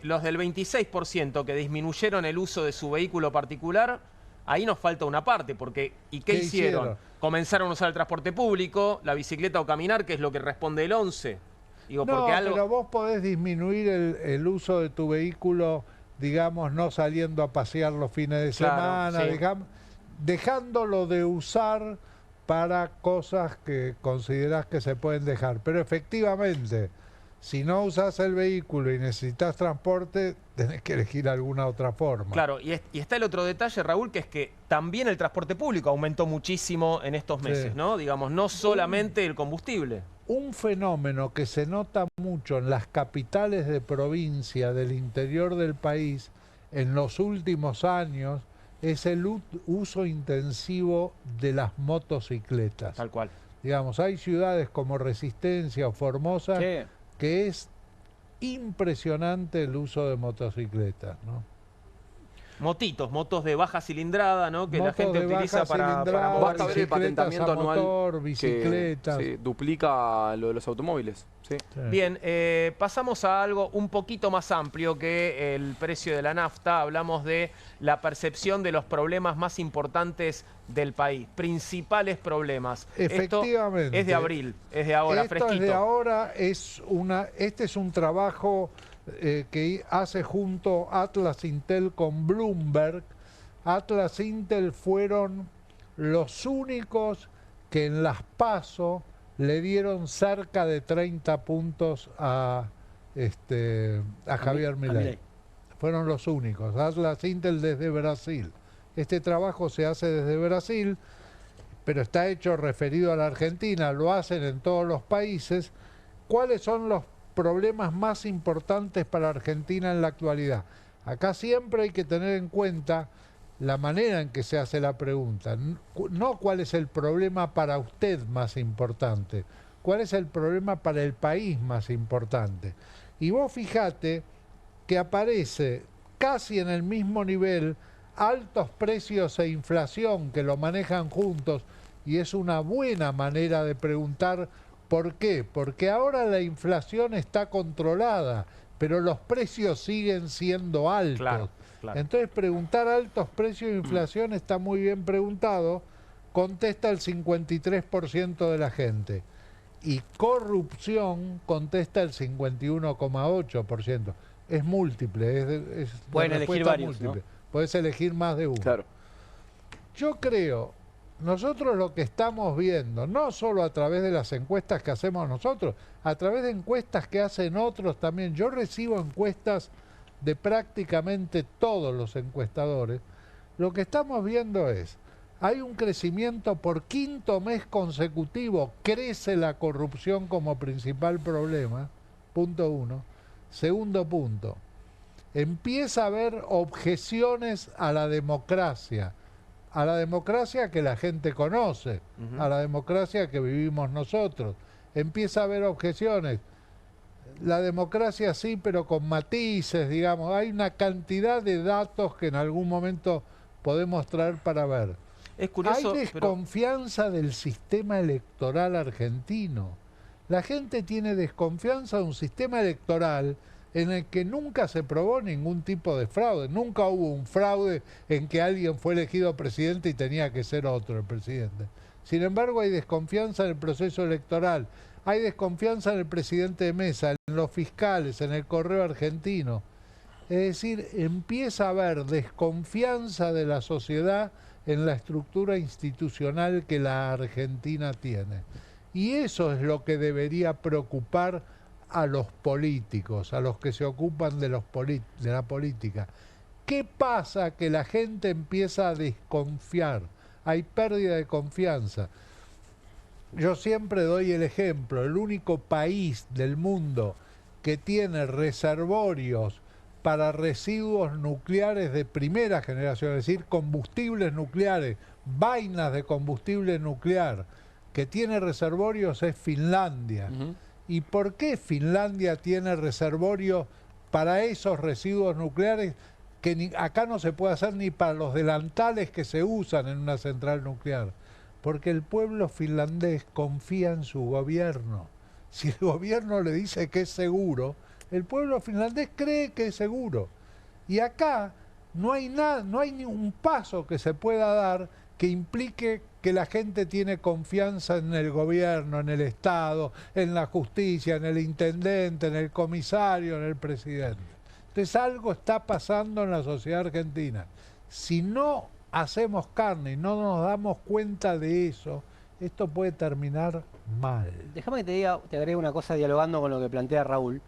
los del 26% que disminuyeron el uso de su vehículo particular, ahí nos falta una parte, porque ¿y qué hicieron? Comenzaron a usar el transporte público, la bicicleta o caminar, que es lo que responde el 11. Digo, No, porque algo... pero vos podés disminuir el uso de tu vehículo, digamos, no saliendo a pasear los fines de Claro, semana, sí. dejándolo de usar para cosas que considerás que se pueden dejar. Pero efectivamente, si no usás el vehículo y necesitas transporte, tenés que elegir alguna otra forma. Claro, y está el otro detalle, Raúl, que es que también el transporte público aumentó muchísimo en estos meses, Sí. ¿no? Digamos, no solamente el combustible. Un fenómeno que se nota mucho en las capitales de provincia del interior del país en los últimos años es el uso intensivo de las motocicletas. Tal cual. Digamos, hay ciudades como Resistencia o Formosa Sí. que es impresionante el uso de motocicletas, ¿no? Motos de baja cilindrada, ¿no? Que la Motos gente de utiliza baja para cilindrada, moverse. Basta ver el bicicletas patentamiento a anual motor, bicicletas. que duplica lo de los automóviles. Sí. Sí. Bien, pasamos a algo un poquito más amplio que el precio de la nafta. Hablamos de la percepción de los problemas más importantes del país. Principales problemas. Efectivamente. Esto es de abril, es de ahora, Esto fresquito. es de ahora, este es un trabajo que hace junto Atlas Intel con Bloomberg. Atlas Intel fueron los únicos que en las PASO le dieron cerca de 30 puntos a Javier Milei. Milei. Fueron los únicos. Atlas Intel desde Brasil. Este trabajo se hace desde Brasil, pero está hecho referido a la Argentina, lo hacen en todos los países. ¿Cuáles son los problemas más importantes para Argentina en la actualidad? Acá siempre hay que tener en cuenta la manera en que se hace la pregunta, no cuál es el problema para usted más importante, cuál es el problema para el país más importante. Y vos fijate que aparece casi en el mismo nivel altos precios e inflación que lo manejan juntos, y es una buena manera de preguntar por qué. Porque ahora la inflación está controlada, pero los precios siguen siendo altos. Claro. Entonces preguntar altos precios e inflación está muy bien preguntado, contesta el 53% de la gente. Y corrupción contesta el 51,8%. Es múltiple, es Pueden la elegir respuesta varios, ¿no? Puedes elegir más de uno. Claro. Yo creo, nosotros lo que estamos viendo, no solo a través de las encuestas que hacemos nosotros, a través de encuestas que hacen otros también. Yo recibo encuestas de prácticamente todos los encuestadores. Lo que estamos viendo es, hay un crecimiento por quinto mes consecutivo, crece la corrupción como principal problema, punto uno. Segundo punto, empieza a haber objeciones a la democracia que la gente conoce, a la democracia que vivimos nosotros. Empieza a haber objeciones. La democracia sí, pero con matices, digamos. Hay una cantidad de datos que en algún momento podemos traer para ver. Es curioso, Hay desconfianza del sistema electoral argentino. La gente tiene desconfianza de un sistema electoral en el que nunca se probó ningún tipo de fraude. Nunca hubo un fraude en que alguien fue elegido presidente y tenía que ser otro el presidente. Sin embargo, hay desconfianza en el proceso electoral. Hay desconfianza en el presidente de mesa, en los fiscales, en el correo argentino. Es decir, empieza a haber desconfianza de la sociedad en la estructura institucional que la Argentina tiene. Y eso es lo que debería preocupar a los políticos, a los que se ocupan de la política. ¿Qué pasa? Que la gente empieza a desconfiar. Hay pérdida de confianza. Yo siempre doy el ejemplo, el único país del mundo que tiene reservorios para residuos nucleares de primera generación, es decir, combustibles nucleares, vainas de combustible nuclear, que tiene reservorios es Finlandia. ¿Y por qué Finlandia tiene reservorios para esos residuos nucleares que acá no se puede hacer ni para los delantales que se usan en una central nuclear? Porque el pueblo finlandés confía en su gobierno. Si el gobierno le dice que es seguro, el pueblo finlandés cree que es seguro. Y acá no hay nada, no hay ni un paso que se pueda dar que implique que la gente tiene confianza en el gobierno, en el Estado, en la justicia, en el intendente, en el comisario, en el presidente. Entonces algo está pasando en la sociedad argentina. Si no hacemos carne y no nos damos cuenta de eso, esto puede terminar mal. Déjame que te diga, te agregue una cosa dialogando con lo que plantea Raúl.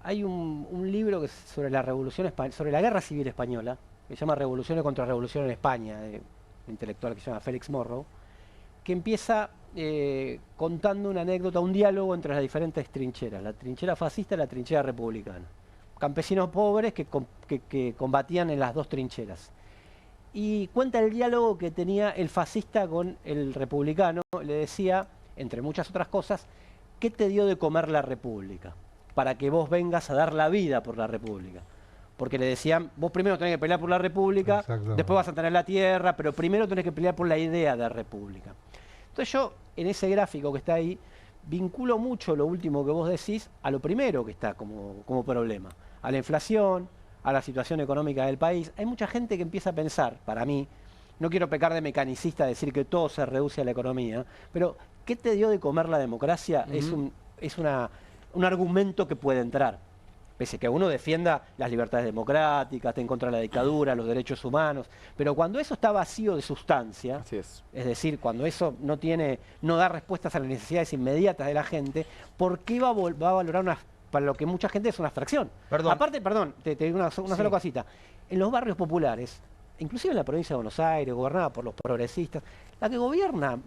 Hay un libro que es sobre la revolución sobre la guerra civil española, que se llama Revolución contra Revolución en España, de un intelectual que se llama Félix Morrow, que empieza contando una anécdota, un diálogo entre las diferentes trincheras, la trinchera fascista y la trinchera republicana. Campesinos pobres que combatían en las dos trincheras. Y cuenta el diálogo que tenía el fascista con el republicano. Le decía, entre muchas otras cosas, ¿qué te dio de comer la república? Para que vos vengas a dar la vida por la república. Porque le decían, vos primero tenés que pelear por la república, después vas a tener la tierra, pero primero tenés que pelear por la idea de república. Entonces yo, en ese gráfico que está ahí, vinculo mucho lo último que vos decís a lo primero que está como problema, a la inflación, a la situación económica del país. Hay mucha gente que empieza a pensar, para mí, no quiero pecar de mecanicista, decir que todo se reduce a la economía, pero ¿qué te dio de comer la democracia? Es un argumento que puede entrar. Pese a que uno defienda las libertades democráticas, esté en contra de la dictadura, los derechos humanos, pero cuando eso está vacío de sustancia, es decir, cuando eso no da respuestas a las necesidades inmediatas de la gente, ¿por qué va a valorar para lo que mucha gente es una abstracción? Aparte, perdón, te digo una sola cosita. En los barrios populares, inclusive en la provincia de Buenos Aires, gobernada por los progresistas, la que gobierna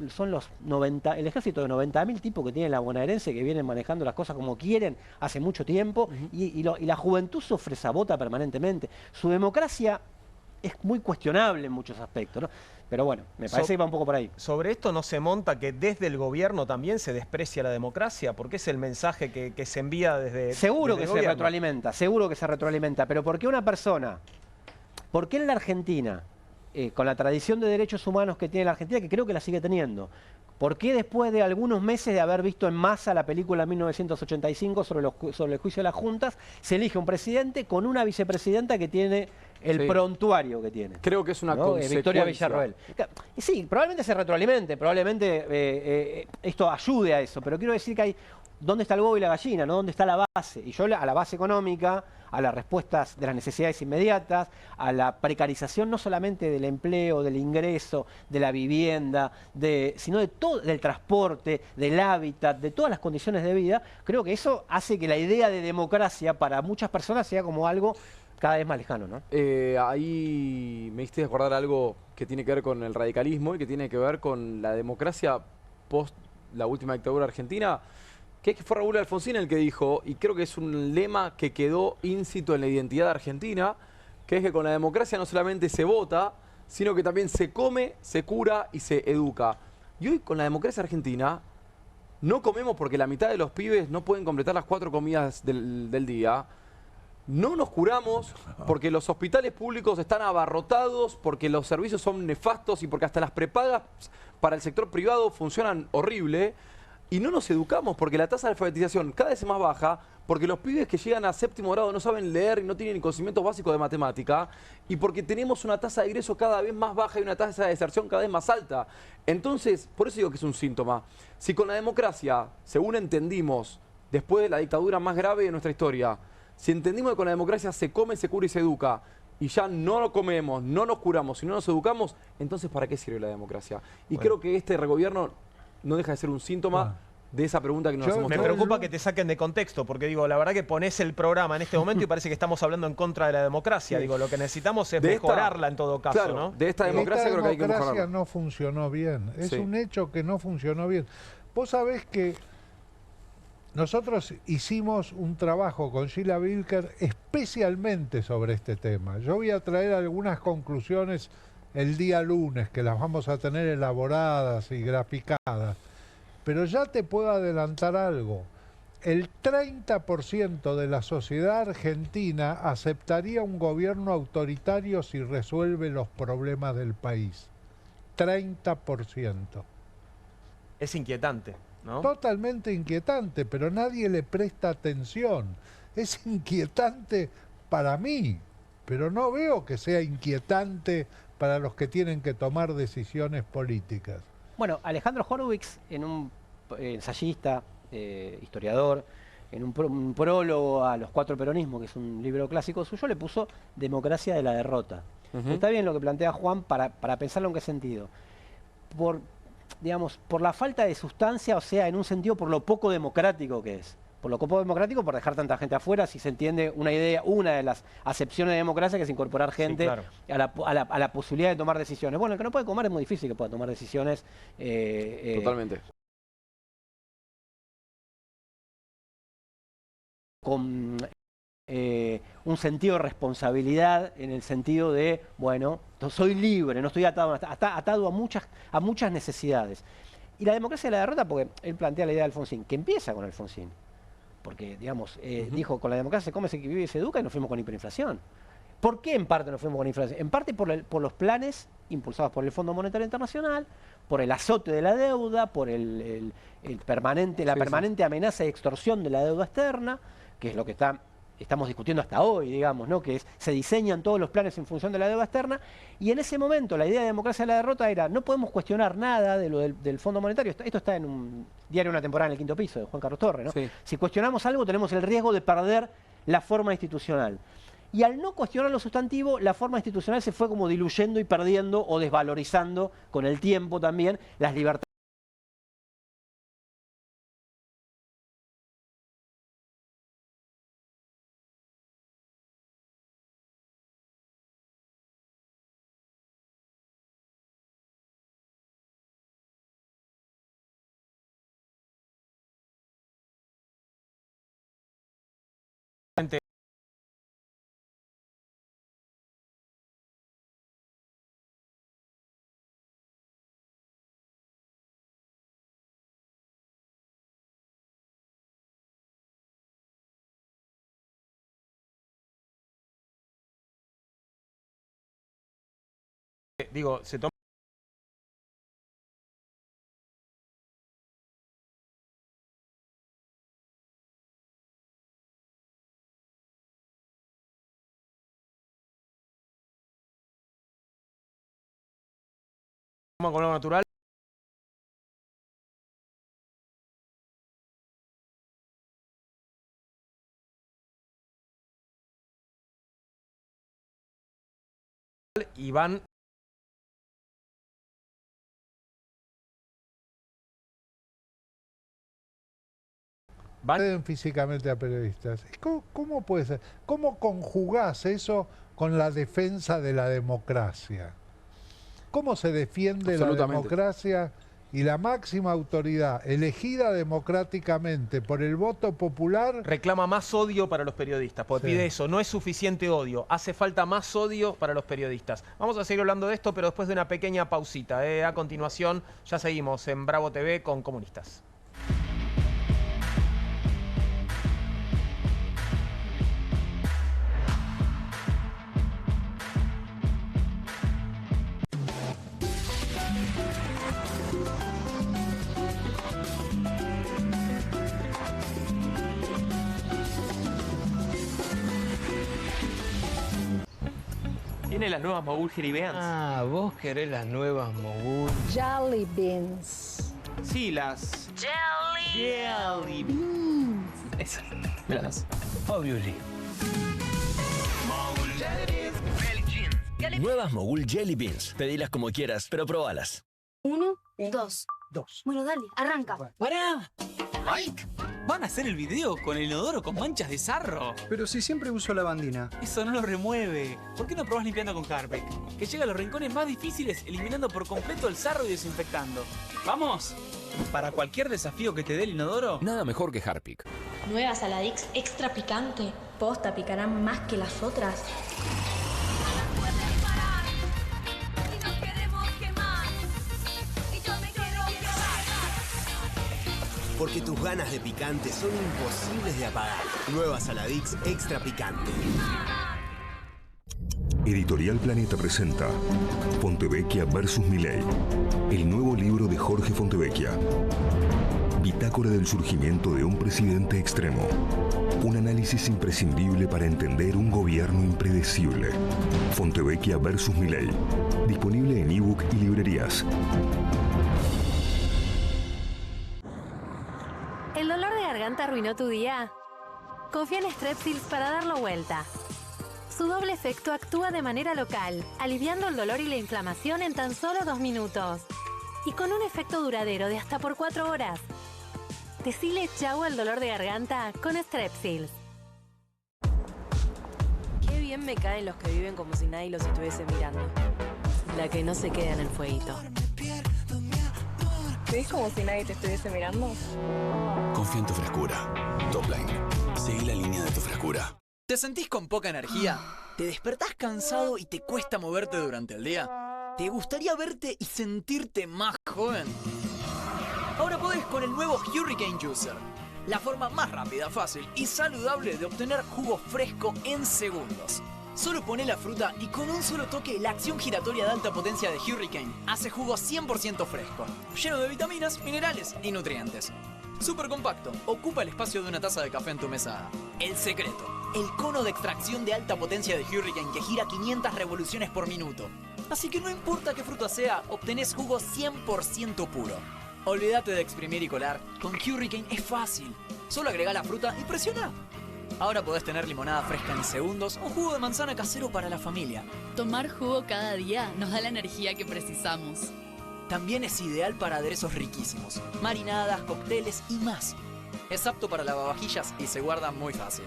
son el ejército de 90.000 tipos que tienen la bonaerense, que vienen manejando las cosas como quieren hace mucho tiempo, y la juventud sufre sabota permanentemente. Su democracia es muy cuestionable en muchos aspectos, ¿no? Pero bueno, me parece que va un poco por ahí. Sobre esto no se monta que desde el gobierno también se desprecia la democracia, porque es el mensaje que se envía desde Seguro que se retroalimenta, pero ¿por qué una persona? ¿Por qué en la Argentina, con la tradición de derechos humanos que tiene la Argentina, que creo que la sigue teniendo, por qué después de algunos meses de haber visto en masa la película 1985 sobre el juicio de las juntas, se elige un presidente con una vicepresidenta que tiene el prontuario que tiene? Creo que es una consecuencia. Victoria Villarroel. Sí, probablemente se retroalimente, probablemente esto ayude a eso, pero quiero decir que hay... ¿Dónde está el huevo y la gallina? ¿No? ¿Dónde está la base? Y yo a la base económica, a las respuestas de las necesidades inmediatas, a la precarización no solamente del empleo, del ingreso, de la vivienda, sino de todo, del transporte, del hábitat, de todas las condiciones de vida, creo que eso hace que la idea de democracia para muchas personas sea como algo cada vez más lejano, ¿no? Ahí me hiciste acordar algo que tiene que ver con el radicalismo y que tiene que ver con la democracia post la última dictadura argentina, que fue Raúl Alfonsín el que dijo, y creo que es un lema que quedó íncito en la identidad argentina, que es que con la democracia no solamente se vota, sino que también se come, se cura y se educa. Y hoy con la democracia argentina no comemos porque la mitad de los pibes no pueden completar las 4 comidas del día. No nos curamos porque los hospitales públicos están abarrotados, porque los servicios son nefastos y porque hasta las prepagas para el sector privado funcionan horrible. Y no nos educamos porque la tasa de alfabetización cada vez es más baja, porque los pibes que llegan a 7º grado no saben leer y no tienen conocimientos básicos de matemática, y porque tenemos una tasa de ingreso cada vez más baja y una tasa de deserción cada vez más alta. Entonces, por eso digo que es un síntoma. Si con la democracia, según entendimos, después de la dictadura más grave de nuestra historia, si entendimos que con la democracia se come, se cura y se educa, y ya no lo comemos, no nos curamos y no nos educamos, entonces ¿para qué sirve la democracia? Y creo que este gobierno no deja de ser un síntoma de esa pregunta que nos hacemos. Me preocupa que te saquen de contexto, porque digo, la verdad que pones el programa en este momento y parece que estamos hablando en contra de la democracia. Digo, lo que necesitamos es mejorarla en todo caso, claro, ¿no? De esta democracia creo que hay que mejorarla. La democracia no funcionó bien. Es un hecho que no funcionó bien. Vos sabés que nosotros hicimos un trabajo con Sheila Bilker especialmente sobre este tema. Yo voy a traer algunas conclusiones el día lunes, que las vamos a tener elaboradas y graficadas. Pero ya te puedo adelantar algo. El 30% de la sociedad argentina aceptaría un gobierno autoritario si resuelve los problemas del país. 30%. Es inquietante, ¿no? Totalmente inquietante, pero nadie le presta atención. Es inquietante para mí, pero no veo que sea inquietante para los que tienen que tomar decisiones políticas. Bueno, Alejandro Horowitz, en un ensayista, historiador, en un prólogo a Los Cuatro Peronismos, que es un libro clásico suyo, le puso democracia de la derrota. Está bien lo que plantea Juan para pensarlo en qué sentido. Digamos, por la falta de sustancia, o sea, en un sentido por lo poco democrático que es. Por lo poco democrático, por dejar tanta gente afuera, si se entiende una idea, una de las acepciones de democracia, que es incorporar gente Sí, claro. a la posibilidad de tomar decisiones. Bueno, el que no puede comer es muy difícil que pueda tomar decisiones. Totalmente. Con un sentido de responsabilidad, en el sentido de, bueno, soy libre, no estoy atado a muchas necesidades. Y la democracia de la derrota, porque él plantea la idea de Alfonsín, que empieza con Alfonsín. Porque, digamos, dijo, con la democracia se come, se vive y se educa, y nos fuimos con hiperinflación. ¿Por qué en parte nos fuimos con inflación? En parte por los planes impulsados por el Fondo Monetario Internacional, por el azote de la deuda, por la permanente amenaza y extorsión de la deuda externa, que es lo que estamos discutiendo hasta hoy, digamos, ¿no? Que se diseñan todos los planes en función de la deuda externa, y en ese momento la idea de democracia de la derrota era, no podemos cuestionar nada de lo del Fondo Monetario. Esto está en un diario Una temporada en el Quinto Piso, de Juan Carlos Torres, ¿no? Sí. Si cuestionamos algo, tenemos el riesgo de perder la forma institucional. Y al no cuestionar lo sustantivo, la forma institucional se fue como diluyendo y perdiendo o desvalorizando con el tiempo también las libertades. Digo, se toma con algo natural. Y van Acceden físicamente a periodistas. ¿Cómo puede ser? ¿Cómo conjugás eso con la defensa de la democracia? ¿Cómo se defiende la democracia y la máxima autoridad elegida democráticamente por el voto popular? reclama más odio para los periodistas, porque Sí. pide eso, no es suficiente odio, hace falta más odio para los periodistas. Vamos a seguir hablando de esto, pero después de una pequeña pausita. A continuación ya seguimos en Bravo TV con Comunistas. Tiene las nuevas Mogul Jelly Beans. Ah, vos querés las nuevas Mogul. Jelly beans. Sí, las Jelly Beans. Esas. Míralas. Obviously. Nuevas Mogul Jelly Beans. Pedilas como quieras, pero probalas. 1, 2. Bueno, dale, arranca. ¡Pará! ¡Mike! ¿Van a hacer el video con el inodoro con manchas de sarro? Pero si siempre uso lavandina. Eso no lo remueve. ¿Por qué no probás limpiando con Carpec? Que llega a los rincones más difíciles eliminando por completo el sarro y desinfectando. ¡Vamos! Para cualquier desafío que te dé el inodoro, Nada mejor que Harpic. Nueva Saladix extra picante. Posta picarán más que las otras. Porque tus ganas de picante son imposibles de apagar. Nueva Saladix extra picante. Editorial Planeta presenta Fontevecchia vs. Milei, el nuevo libro de Jorge Fontevecchia. Bitácora del surgimiento de un presidente extremo. Un análisis imprescindible para entender un gobierno impredecible. Fontevecchia vs. Milei. Disponible en ebook y librerías. ¿El dolor de garganta arruinó tu día? Confía en Strepsils para darlo vuelta. Su doble efecto actúa de manera local, aliviando el dolor y la inflamación en tan solo 2 minutos. Y con un efecto duradero de hasta por 4 horas. Decile chau al dolor de garganta con Strepsils. Qué bien me caen los que viven como si nadie los estuviese mirando. La que no se queda en el fueguito. ¿Te ves como si nadie te estuviese mirando? Confía en tu frescura. Topline. Seguí la línea de tu frescura. ¿te sentís con poca energía? ¿Te despertás cansado y te cuesta moverte durante el día? ¿Te gustaría verte y sentirte más joven? Ahora podés con el nuevo Hurricane Juicer. La forma más rápida, fácil y saludable de obtener jugo fresco en segundos. Solo poné la fruta y con un solo toque la acción giratoria de alta potencia de Hurricane hace jugo 100% fresco, lleno de vitaminas, minerales y nutrientes. Súper compacto, ocupa el espacio de una taza de café en tu mesada. El secreto, el cono de extracción de alta potencia de Hurricane que gira 500 revoluciones por minuto. Así que no importa qué fruta sea, obtenés jugo 100% puro. Olvídate de exprimir y colar, con Hurricane es fácil. Solo agrega la fruta y presiona. Ahora podés tener limonada fresca en segundos o jugo de manzana casero para la familia. Tomar jugo cada día nos da la energía que precisamos. También es ideal para aderezos riquísimos, marinadas, cócteles y más. Es apto para lavavajillas y se guarda muy fácil.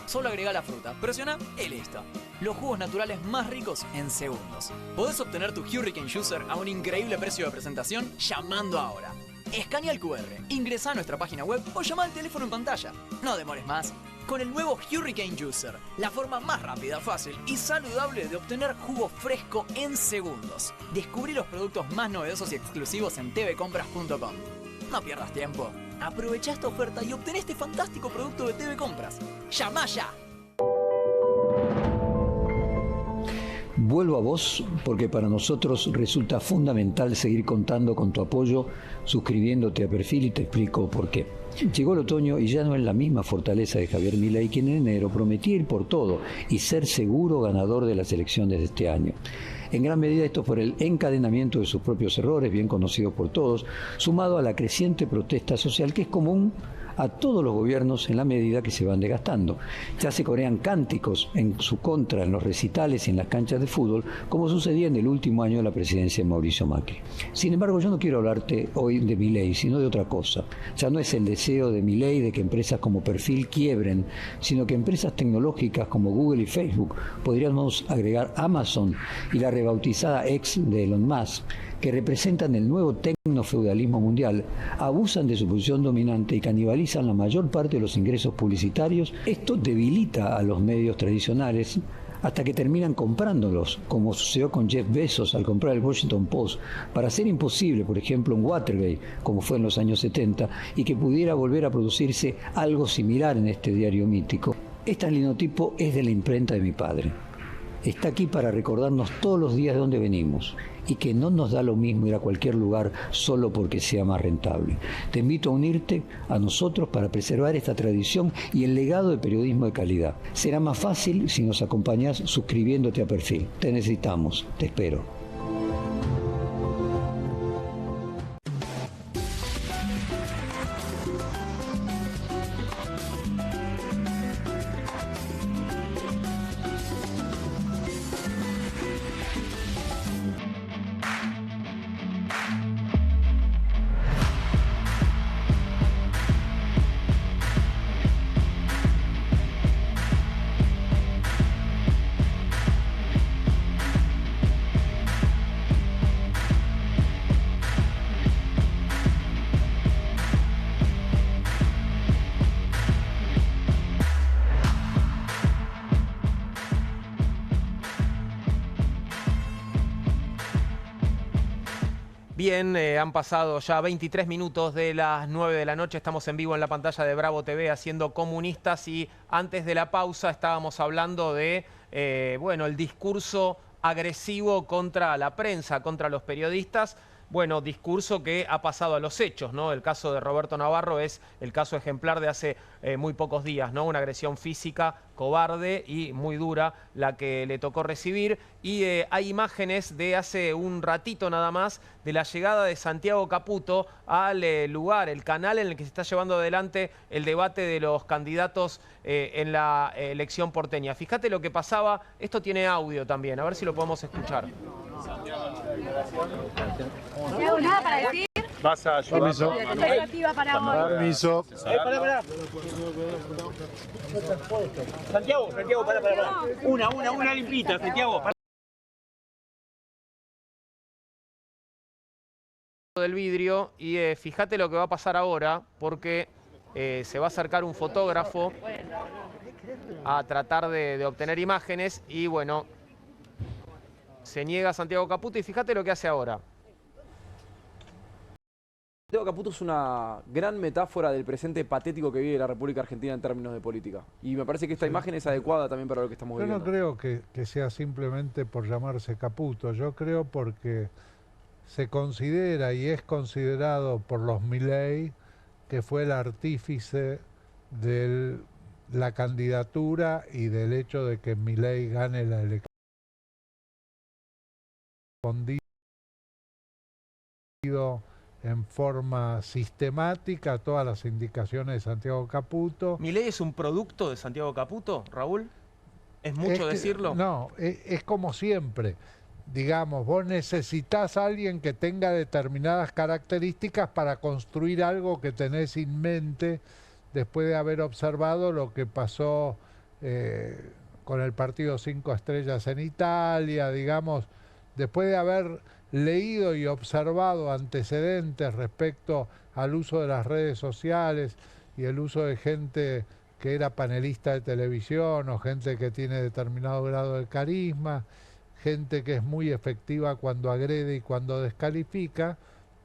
Solo agrega la fruta, presiona y listo. Los jugos naturales más ricos en segundos. Podés obtener tu Hurricane Juicer a un increíble precio de presentación llamando ahora. Escanea el QR, ingresa a nuestra página web o llama al teléfono en pantalla. No demores más. Con el nuevo Hurricane Juicer, la forma más rápida, fácil y saludable de obtener jugo fresco en segundos. Descubrí los productos más novedosos y exclusivos en tvcompras.com. No pierdas tiempo. Aprovecha esta oferta y obtén este fantástico producto de TV Compras. ¡Llama ya! Vuelvo a vos porque para nosotros resulta fundamental seguir contando con tu apoyo, suscribiéndote a Perfil y te explico por qué. Llegó el otoño y ya no es la misma fortaleza de Javier Milei, quien en enero prometía ir por todo y ser seguro ganador de las elecciones de este año. En gran medida esto por el encadenamiento de sus propios errores, bien conocidos por todos, sumado a la creciente protesta social que es común a todos los gobiernos en la medida que se van desgastando. Ya se corean cánticos en su contra en los recitales y en las canchas de fútbol, como sucedía en el último año de la presidencia de Mauricio Macri. Sin embargo, yo no quiero hablarte hoy de Milei, sino de otra cosa. Ya no es el deseo de Milei de que empresas como Perfil quiebren, sino que empresas tecnológicas como Google y Facebook, podríamos agregar Amazon y la rebautizada X de Elon Musk, que representan el nuevo tecnofeudalismo mundial, abusan de su posición dominante y canibalizan la mayor parte de los ingresos publicitarios. Esto debilita a los medios tradicionales hasta que terminan comprándolos, como sucedió con Jeff Bezos al comprar el Washington Post, para hacer imposible, por ejemplo, un Watergate, como fue en los años 70, y que pudiera volver a producirse algo similar en este diario mítico. Este linotipo es de la imprenta de mi padre. Está aquí para recordarnos todos los días de dónde venimos y que no nos da lo mismo ir a cualquier lugar solo porque sea más rentable. Te invito a unirte a nosotros para preservar esta tradición y el legado de periodismo de calidad. Será más fácil si nos acompañas suscribiéndote a Perfil. Te necesitamos. Te espero. Bien, han pasado ya 23 minutos de las 9 de la noche, estamos en vivo en la pantalla de Bravo TV haciendo Comunistas y antes de la pausa estábamos hablando de, bueno, el discurso agresivo contra la prensa, contra los periodistas. Bueno, discurso que ha pasado a los hechos, ¿no? El caso de Roberto Navarro es el caso ejemplar de hace muy pocos días, ¿no? Una agresión física cobarde y muy dura la que le tocó recibir. Y hay imágenes de hace un ratito nada más de la llegada de Santiago Caputo al lugar, el canal en el que se está llevando adelante el debate de los candidatos en la elección porteña. Fíjate lo que pasaba, esto tiene audio también, a ver si lo podemos escuchar. ¿Tengo nada para decir? Vas a ayudar. Expectativa para hoy. Permiso. Pará. Santiago, pará. Una limpita, Santiago. Del vidrio y fíjate lo que va a pasar ahora porque se va a acercar un fotógrafo a tratar de obtener imágenes y bueno, se niega Santiago Caputo y fíjate lo que hace ahora. Santiago Caputo es una gran metáfora del presente patético que vive la República Argentina en términos de política. Y me parece que esta imagen es adecuada también para lo que estamos viviendo. Yo no creo que sea simplemente por llamarse Caputo. Yo creo porque se considera y es considerado por los Milei que fue el artífice de la candidatura y del hecho de que Milei gane la elección. En forma sistemática a todas las indicaciones de Santiago Caputo. ¿Milei es un producto de Santiago Caputo, Raúl? ¿Es mucho decirlo? No, es como siempre. Digamos, vos necesitás a alguien que tenga determinadas características para construir algo que tenés en mente después de haber observado lo que pasó con el partido 5 Estrellas en Italia, digamos, después de haber leído y observado antecedentes respecto al uso de las redes sociales y el uso de gente que era panelista de televisión o gente que tiene determinado grado de carisma, gente que es muy efectiva cuando agrede y cuando descalifica.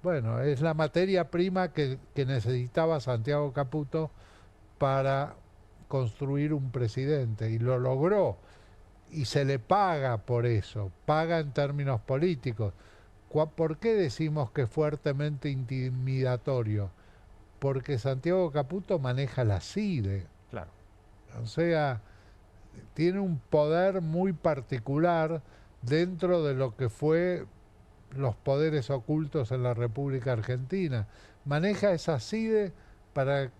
Bueno, es la materia prima que necesitaba Santiago Caputo para construir un presidente y lo logró y se le paga por eso, paga en términos políticos. ¿Por qué decimos que es fuertemente intimidatorio? Porque Santiago Caputo maneja la CIDE. Claro. O sea, tiene un poder muy particular dentro de lo que fue los poderes ocultos en la República Argentina. Maneja esa CIDE para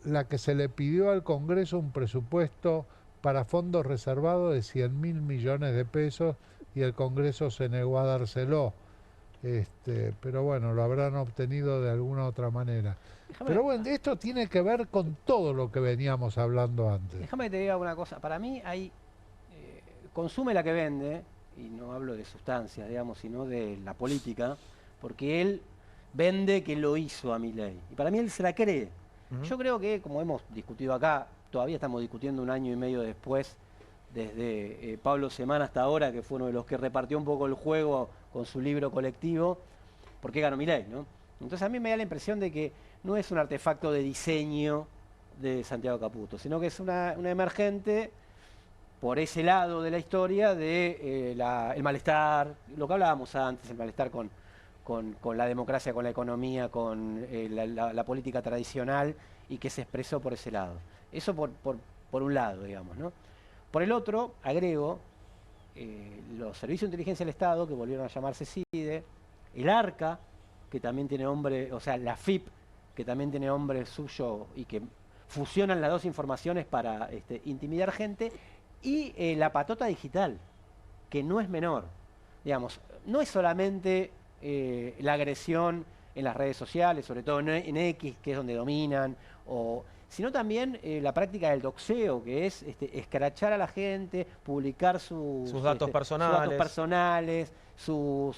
la que se le pidió al Congreso un presupuesto para fondos reservados de 100.000 millones de pesos y el Congreso se negó a dárselo. Pero bueno, lo habrán obtenido de alguna otra manera. Pero bueno, esto tiene que ver con todo lo que veníamos hablando antes. Déjame que te diga una cosa. Para mí hay consume la que vende, y no hablo de sustancias, digamos, sino de la política, porque él vende que lo hizo a Milei. Y para mí él se la cree. Yo creo que, como hemos discutido acá, todavía estamos discutiendo un año y medio después, desde Pablo Semana hasta ahora, que fue uno de los que repartió un poco el juego con su libro colectivo, ¿por qué ganó Milei, no? Entonces a mí me da la impresión de que no es un artefacto de diseño de Santiago Caputo, sino que es una emergente por ese lado de la historia de el malestar, lo que hablábamos antes, el malestar con la democracia, con la economía, con la política tradicional y que se expresó por ese lado. Eso por un lado, digamos, ¿no? Por el otro, agrego, los servicios de inteligencia del Estado, que volvieron a llamarse CIDE, el ARCA, que también tiene nombre, o sea, la FIP, que también tiene nombre suyo y que fusionan las dos informaciones para intimidar gente, y la patota digital, que no es menor. Digamos, no es solamente la agresión en las redes sociales, sobre todo en X, que es donde dominan, sino también la práctica del doxeo, que es escrachar a la gente, publicar sus datos personales, sus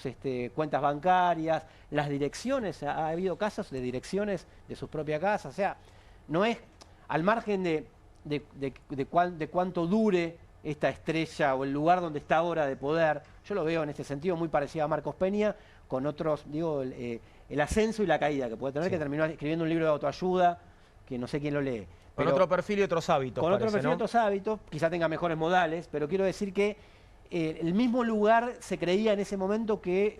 cuentas bancarias, las direcciones. Ha habido casos de direcciones de sus propias casas. O sea, no es al margen de cuánto dure esta estrella o el lugar donde está ahora de poder. Yo lo veo en este sentido muy parecido a Marcos Peña, con otros, digo, el ascenso y la caída que puede tener, que terminó escribiendo un libro de autoayuda, que no sé quién lo lee. Con otro perfil y otros hábitos. Con otro perfil y ¿no? otros hábitos, quizá tenga mejores modales, pero quiero decir que el mismo lugar se creía en ese momento que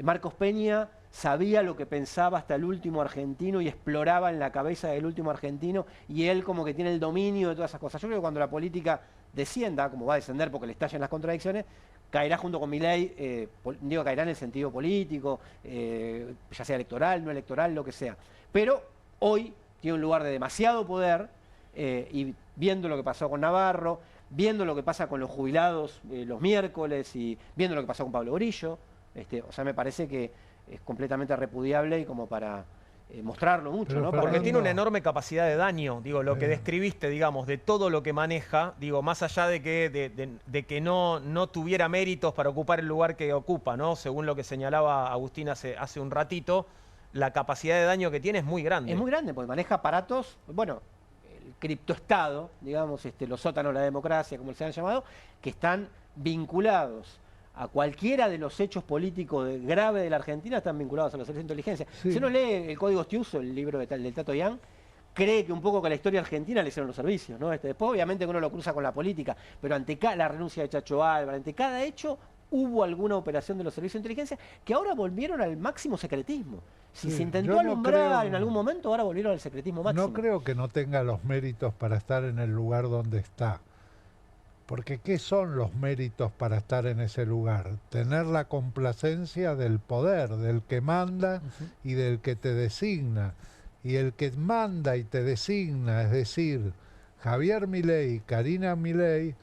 Marcos Peña sabía lo que pensaba hasta el último argentino y exploraba en la cabeza del último argentino, y él como que tiene el dominio de todas esas cosas. Yo creo que cuando la política descienda, como va a descender porque le estallan las contradicciones, caerá junto con Milei, digo, caerá en el sentido político, ya sea electoral, no electoral, lo que sea. Pero hoy tiene un lugar de demasiado poder, y viendo lo que pasó con Navarro, viendo lo que pasa con los jubilados los miércoles y viendo lo que pasó con Pablo Grillo, o sea, me parece que es completamente repudiable y como para mostrarlo mucho, Pero ¿no? Porque tiene una enorme capacidad de daño, digo, lo que describiste, digamos, de todo lo que maneja, digo, más allá de que no tuviera méritos para ocupar el lugar que ocupa, ¿no? Según lo que señalaba Agustín hace un ratito, la capacidad de daño que tiene es muy grande. Es muy grande, porque maneja aparatos, bueno, el criptoestado, digamos, los sótanos de la democracia, como se han llamado, que están vinculados a cualquiera de los hechos políticos graves de la Argentina, están vinculados a los servicios de inteligencia. Sí. Si uno lee el Código Stiuso, el libro del Tato Yang, cree que un poco que la historia argentina le hicieron los servicios, ¿no? Después obviamente uno lo cruza con la política, pero ante la renuncia de Chacho Álvarez, ante cada hecho hubo alguna operación de los servicios de inteligencia que ahora volvieron al máximo secretismo. Si se intentó alumbrar en algún momento, ahora volvieron al secretismo máximo. No creo que no tenga los méritos para estar en el lugar donde está. Porque ¿qué son los méritos para estar en ese lugar? Tener la complacencia del poder, del que manda y del que te designa. Y el que manda y te designa, es decir, Javier Milei, Karina Milei,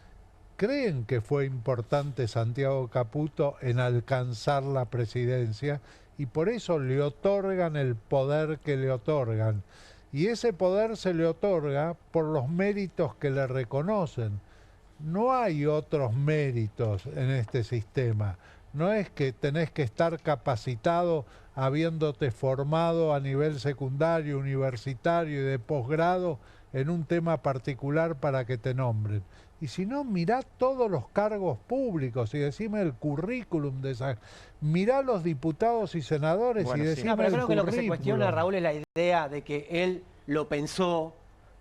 creen que fue importante Santiago Caputo en alcanzar la presidencia y por eso le otorgan el poder que le otorgan. Y ese poder se le otorga por los méritos que le reconocen. No hay otros méritos en este sistema. No es que tenés que estar capacitado habiéndote formado a nivel secundario, universitario y de posgrado en un tema particular para que te nombren. Y si no, mirá todos los cargos públicos y decime el currículum de esa... Mirá los diputados y senadores y decime No, pero el creo que lo que se currículum. cuestiona, Raúl, es la idea de que él lo pensó,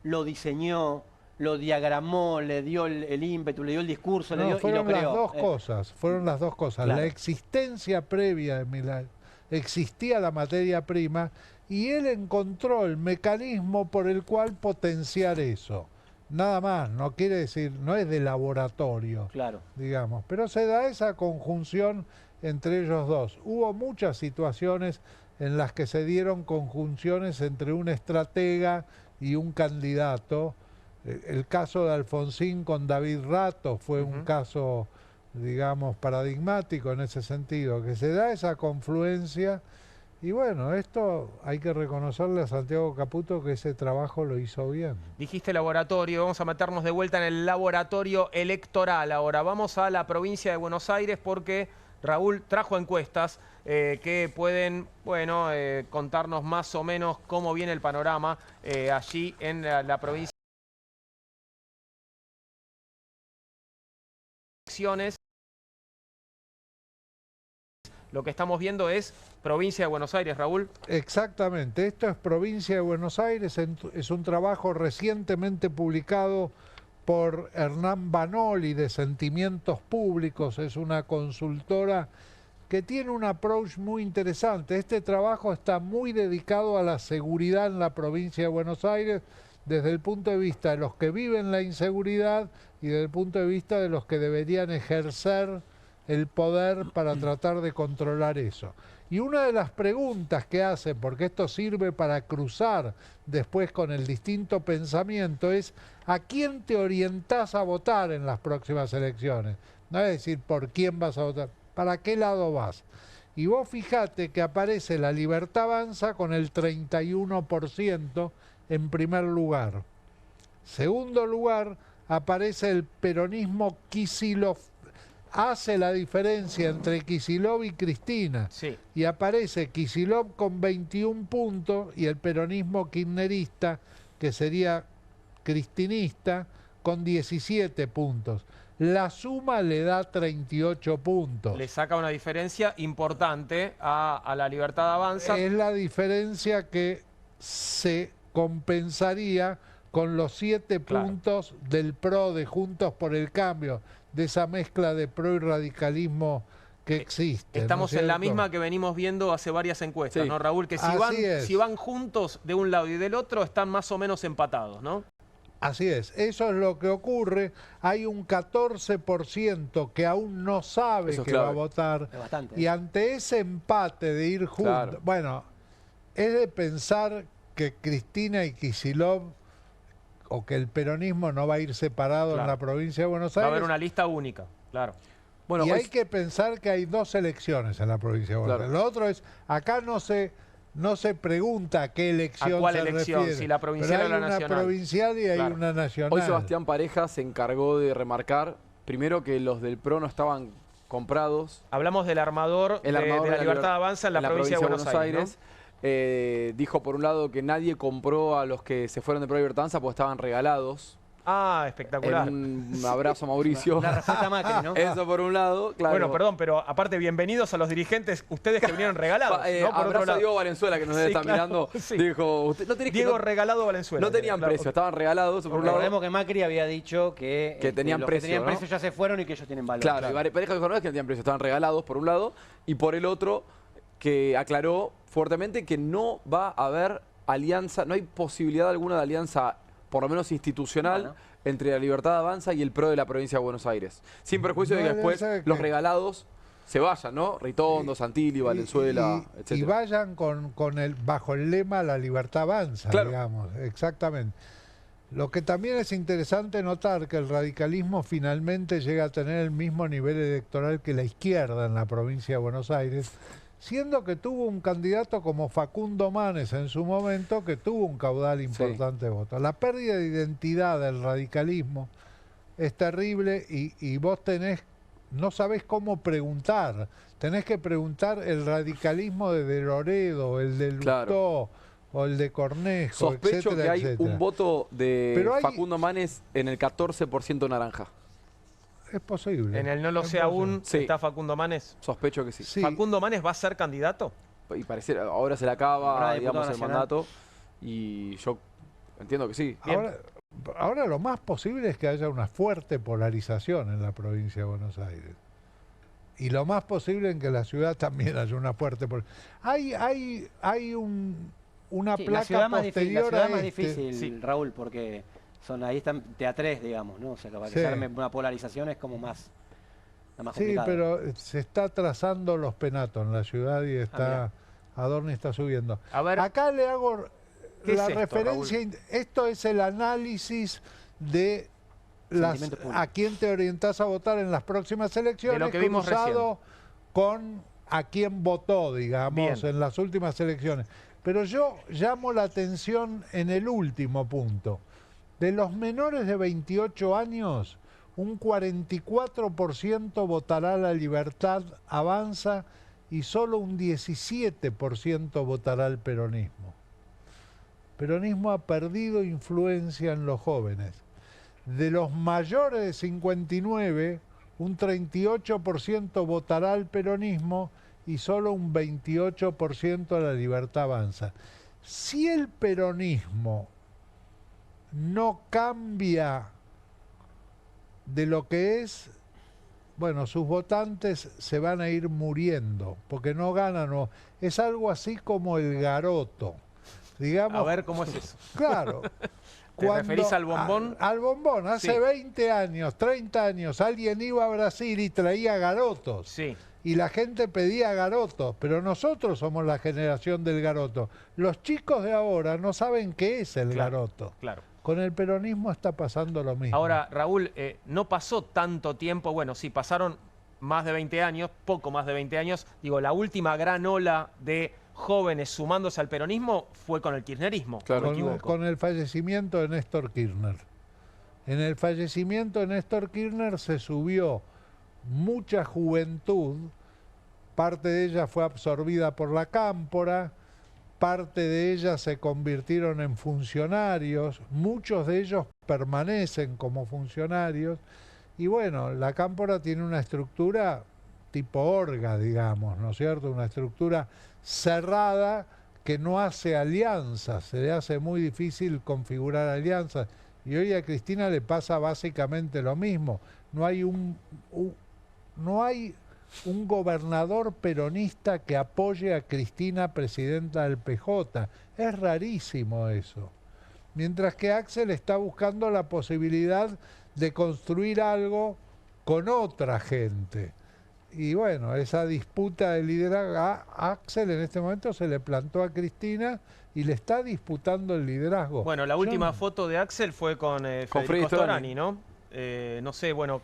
lo diseñó, lo diagramó, le dio el ímpetu, le dio el discurso, le dio y lo creó. Fueron las dos cosas. Claro. La existencia previa de Milei, existía la materia prima y él encontró el mecanismo por el cual potenciar eso. Nada más, no quiere decir, no es de laboratorio, claro, digamos, pero se da esa conjunción entre ellos dos. Hubo muchas situaciones en las que se dieron conjunciones entre un estratega y un candidato. El caso de Alfonsín con David Rato fue un caso, digamos, paradigmático en ese sentido, que se da esa confluencia y bueno, esto hay que reconocerle a Santiago Caputo que ese trabajo lo hizo bien. Dijiste laboratorio, vamos a meternos de vuelta en el laboratorio electoral. Ahora vamos a la provincia de Buenos Aires porque Raúl trajo encuestas que pueden, bueno, contarnos más o menos cómo viene el panorama allí en la provincia. Lo que estamos viendo es provincia de Buenos Aires, Raúl. Exactamente, esto es provincia de Buenos Aires, es un trabajo recientemente publicado por Hernán Banoli de Sentimientos Públicos, es una consultora que tiene un approach muy interesante. Este trabajo está muy dedicado a la seguridad en la provincia de Buenos Aires desde el punto de vista de los que viven la inseguridad y desde el punto de vista de los que deberían ejercer el poder para tratar de controlar eso. Y una de las preguntas que hacen, porque esto sirve para cruzar después con el distinto pensamiento, es ¿a quién te orientás a votar en las próximas elecciones? No es decir, ¿por quién vas a votar? ¿Para qué lado vas? Y vos fijate que aparece La Libertad Avanza con el 31% en primer lugar. Segundo lugar, aparece el peronismo Kicillof. Hace la diferencia entre Kicillof y Cristina. Sí. Y aparece Kicillof con 21 puntos y el peronismo kirchnerista, que sería cristinista, con 17 puntos. La suma le da 38 puntos. Le saca una diferencia importante a la Libertad Avanza. Es la diferencia que se compensaría con los 7 puntos del PRO de Juntos por el Cambio, de esa mezcla de PRO y radicalismo que existe. Estamos ¿no es en la cierto? misma que venimos viendo hace varias encuestas, Sí. ¿no, Raúl? Que si van juntos de un lado y del otro, están más o menos empatados, ¿no? Así es, eso es lo que ocurre. Hay un 14% que aún no sabe Eso es que clave. va a votar. Es bastante. Y ante ese empate de ir juntos, Claro. bueno, es de pensar que Cristina y Kicillof o que el peronismo no va a ir separado en Claro. la provincia de Buenos Va a Aires. haber una lista única, claro. Bueno, Y hay que pensar que hay 2 elecciones en la provincia de Buenos Claro. Aires. Lo otro es, acá no se pregunta a qué elección ¿A cuál se elección? refiere. Si la provincial Pero o la hay una nacional. provincial y hay Claro. una nacional. Hoy Sebastián Pareja se encargó de remarcar, primero, que los del PRO no estaban comprados. Hablamos del armador, de la Libertad Avanza en la provincia de Buenos Aires, Dijo, por un lado, que nadie compró a los que se fueron de PRO Libertad Avanza porque estaban regalados. Ah, espectacular. Un abrazo a Mauricio. La receta Macri, ¿no? Eso por un lado, claro. Bueno, perdón, pero aparte, bienvenidos a los dirigentes, ustedes que vinieron regalados. ¿no? Por otro Abrazo a lado. Diego Valenzuela, que nos debe Sí, estar claro, mirando. sí. Dijo, usted no tenés que... Diego no- regalado Valenzuela. No tenían Claro, precio, estaban regalados. Por un lado. Recordemos que Macri había dicho que, tenían los precio, que tenían ¿no? precio ya se fueron y que ellos tienen valor. Claro, y Pareja dijo no es que no tenían precio, estaban regalados por un lado, y por el otro, que aclaró fuertemente que no va a haber alianza, no hay posibilidad alguna de alianza, por lo menos institucional, entre la Libertad Avanza y el PRO de la provincia de Buenos Aires. Sin perjuicio de que No, después alianza que- los regalados se vayan, ¿no? Ritondo, Santilli, Valenzuela, y etcétera. vayan con el bajo el lema La Libertad Avanza, Claro. digamos, exactamente. Lo que también es interesante notar que el radicalismo finalmente llega a tener el mismo nivel electoral que la izquierda en la provincia de Buenos Aires, siendo que tuvo un candidato como Facundo Manes en su momento que tuvo un caudal importante de votos. La pérdida de identidad del radicalismo es terrible y vos no sabés cómo preguntar. Tenés que preguntar el radicalismo de Loredo, el de Lutó, Claro. o el de Cornejo, Sospecho etcétera, que hay etcétera. un voto de Pero hay- Facundo Manes en el 14% naranja. Es posible. En el no lo Es sé aún, Sí. está Facundo Manes. Sospecho que sí. Sí. ¿Facundo Manes va a ser candidato? Y pareciera, ahora se le acaba, Ahora diputado digamos, el nacional. mandato. Y yo entiendo que sí. Ahora lo más posible es que haya una fuerte polarización en la provincia de Buenos Aires. Y lo más posible en que la ciudad también haya una fuerte polarización. Hay una Sí, placa la ciudad más difícil, posterior la ciudad a más este. difícil, Sí. Raúl, porque ahí están teatres, digamos, ¿no? O sea, que para que Sí. se arme una polarización es como más, la más Sí, complicada. pero se está trazando los penatos en la ciudad y está Adorni está subiendo. A ver, Acá le hago ¿qué la es esto, referencia. Esto es el análisis de Sentimiento público. a quién te orientás a votar en las próximas elecciones, De lo que vimos cruzado con a quién votó, digamos, Bien. en las últimas elecciones. Pero yo llamo la atención en el último punto. De los menores de 28 años, un 44% votará la Libertad Avanza y solo un 17% votará el peronismo. El peronismo ha perdido influencia en los jóvenes. De los mayores de 59, un 38% votará al peronismo y solo un 28% a la Libertad Avanza. Si el peronismo no cambia de lo que es, bueno, sus votantes se van a ir muriendo, porque no ganan. Es algo así como el garoto. Digamos, a ver cómo es eso. Claro. ¿Te referís al bombón? Al bombón. Hace Sí. 20 años, 30 años, alguien iba a Brasil y traía garotos. Sí. Y la gente pedía garotos, pero nosotros somos la generación del garoto. Los chicos de ahora no saben qué es el garoto. Claro. Con el peronismo está pasando lo mismo. Ahora, Raúl, no pasó tanto tiempo, bueno, sí, pasaron más de 20 años, poco más de 20 años. Digo, la última gran ola de jóvenes sumándose al peronismo fue con el kirchnerismo, ¿o me equivoco? Con el fallecimiento de Néstor Kirchner. En el fallecimiento de Néstor Kirchner se subió mucha juventud, parte de ella fue absorbida por la cámpora, parte de ellas se convirtieron en funcionarios, muchos de ellos permanecen como funcionarios, Y bueno, la Cámpora tiene una estructura tipo orga, digamos, ¿no es cierto? Una estructura cerrada que no hace alianzas, se le hace muy difícil configurar alianzas. Y hoy a Cristina le pasa básicamente lo mismo. No hay un gobernador peronista que apoye a Cristina, presidenta del PJ. Es rarísimo eso. Mientras que Axel está buscando la posibilidad de construir algo con otra gente. Y bueno, esa disputa de liderazgo, a Axel en este momento se le plantó a Cristina y le está disputando el liderazgo. Bueno, la última foto de Axel fue con Federico Storani, ¿no? No sé, bueno,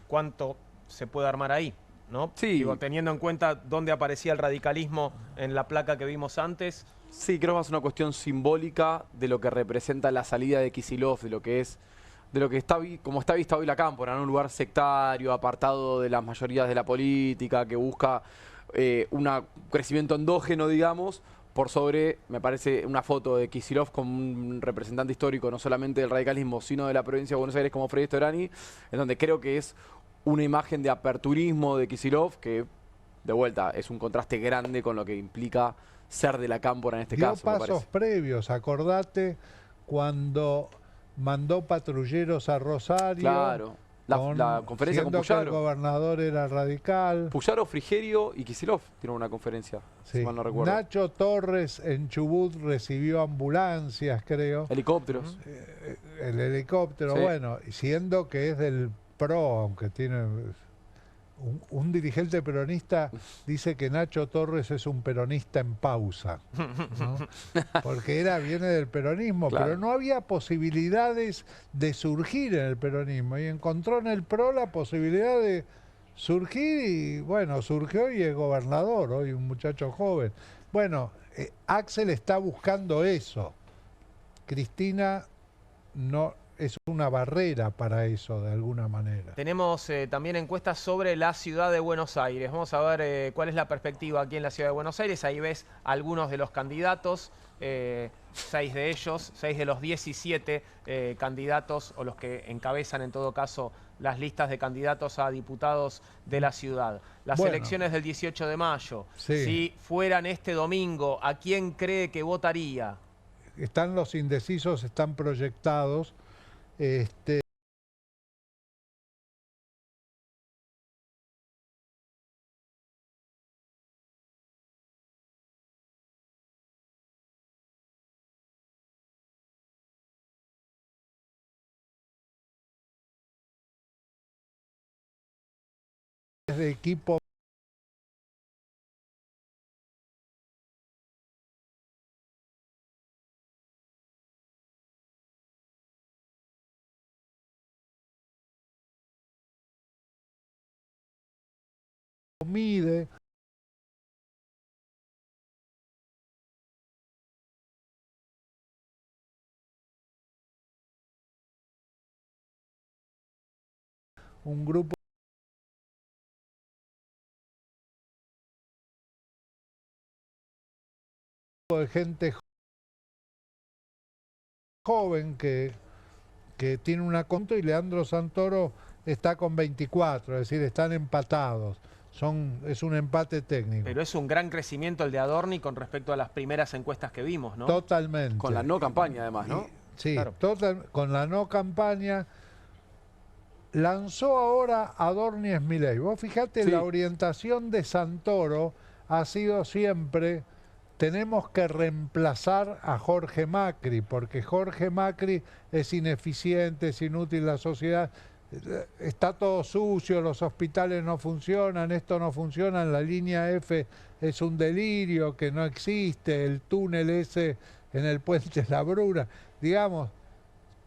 cuánto se puede armar ahí, ¿no? Sí. Digo, teniendo en cuenta dónde aparecía el radicalismo en la placa que vimos antes. Sí, creo que es una cuestión simbólica de lo que representa la salida de Kicillof, de lo que está, como está vista hoy la Cámpora, ¿no? Un lugar sectario, apartado de las mayorías de la política, que busca un crecimiento endógeno, digamos, por sobre, me parece, una foto de Kicillof como un representante histórico, no solamente del radicalismo, sino de la provincia de Buenos Aires como Freddy Storani, en donde creo que es una imagen de aperturismo de Kicillof, que, de vuelta, es un contraste grande con lo que implica ser de la Cámpora en este caso. Dio pasos previos, acordate cuando mandó patrulleros a Rosario. Claro, la conferencia con Puyaro. Que el gobernador era radical. Puyaro, Frigerio y Kicillof tienen una conferencia, si mal no recuerdo. Nacho Torres en Chubut recibió ambulancias, creo. Helicópteros. El helicóptero, sí. Bueno, siendo que es del PRO, aunque tiene... Un dirigente peronista dice que Nacho Torres es un peronista en pausa, ¿no? Porque viene del peronismo, claro. Pero no había posibilidades de surgir en el peronismo y encontró en el PRO la posibilidad de surgir y bueno, surgió y es gobernador, hoy un muchacho joven. Bueno, Axel está buscando eso. Cristina no... es una barrera para eso, de alguna manera. Tenemos también encuestas sobre la ciudad de Buenos Aires. Vamos a ver cuál es la perspectiva aquí en la ciudad de Buenos Aires. Ahí ves algunos de los candidatos, 6 de ellos, 6 de los 17 candidatos, o los que encabezan en todo caso las listas de candidatos a diputados de la ciudad. Las elecciones del 18 de mayo, sí. Si fueran este domingo, ¿a quién cree que votaría? Están los indecisos, están proyectados. De equipo mide un grupo de gente joven que tiene una conto, y Leandro Santoro está con 24, es decir, están empatados. Es un empate técnico. Pero es un gran crecimiento el de Adorni con respecto a las primeras encuestas que vimos, ¿no? Totalmente. Con la no campaña, además, ¿no? Sí, claro. Con la no campaña. Lanzó ahora Adorni es Milei. Vos fijate, sí. La orientación de Santoro ha sido siempre: tenemos que reemplazar a Jorge Macri, porque Jorge Macri es ineficiente, es inútil, la sociedad está todo sucio, los hospitales no funcionan, esto no funciona, la línea F es un delirio que no existe, el túnel ese en el puente La Bruna, digamos,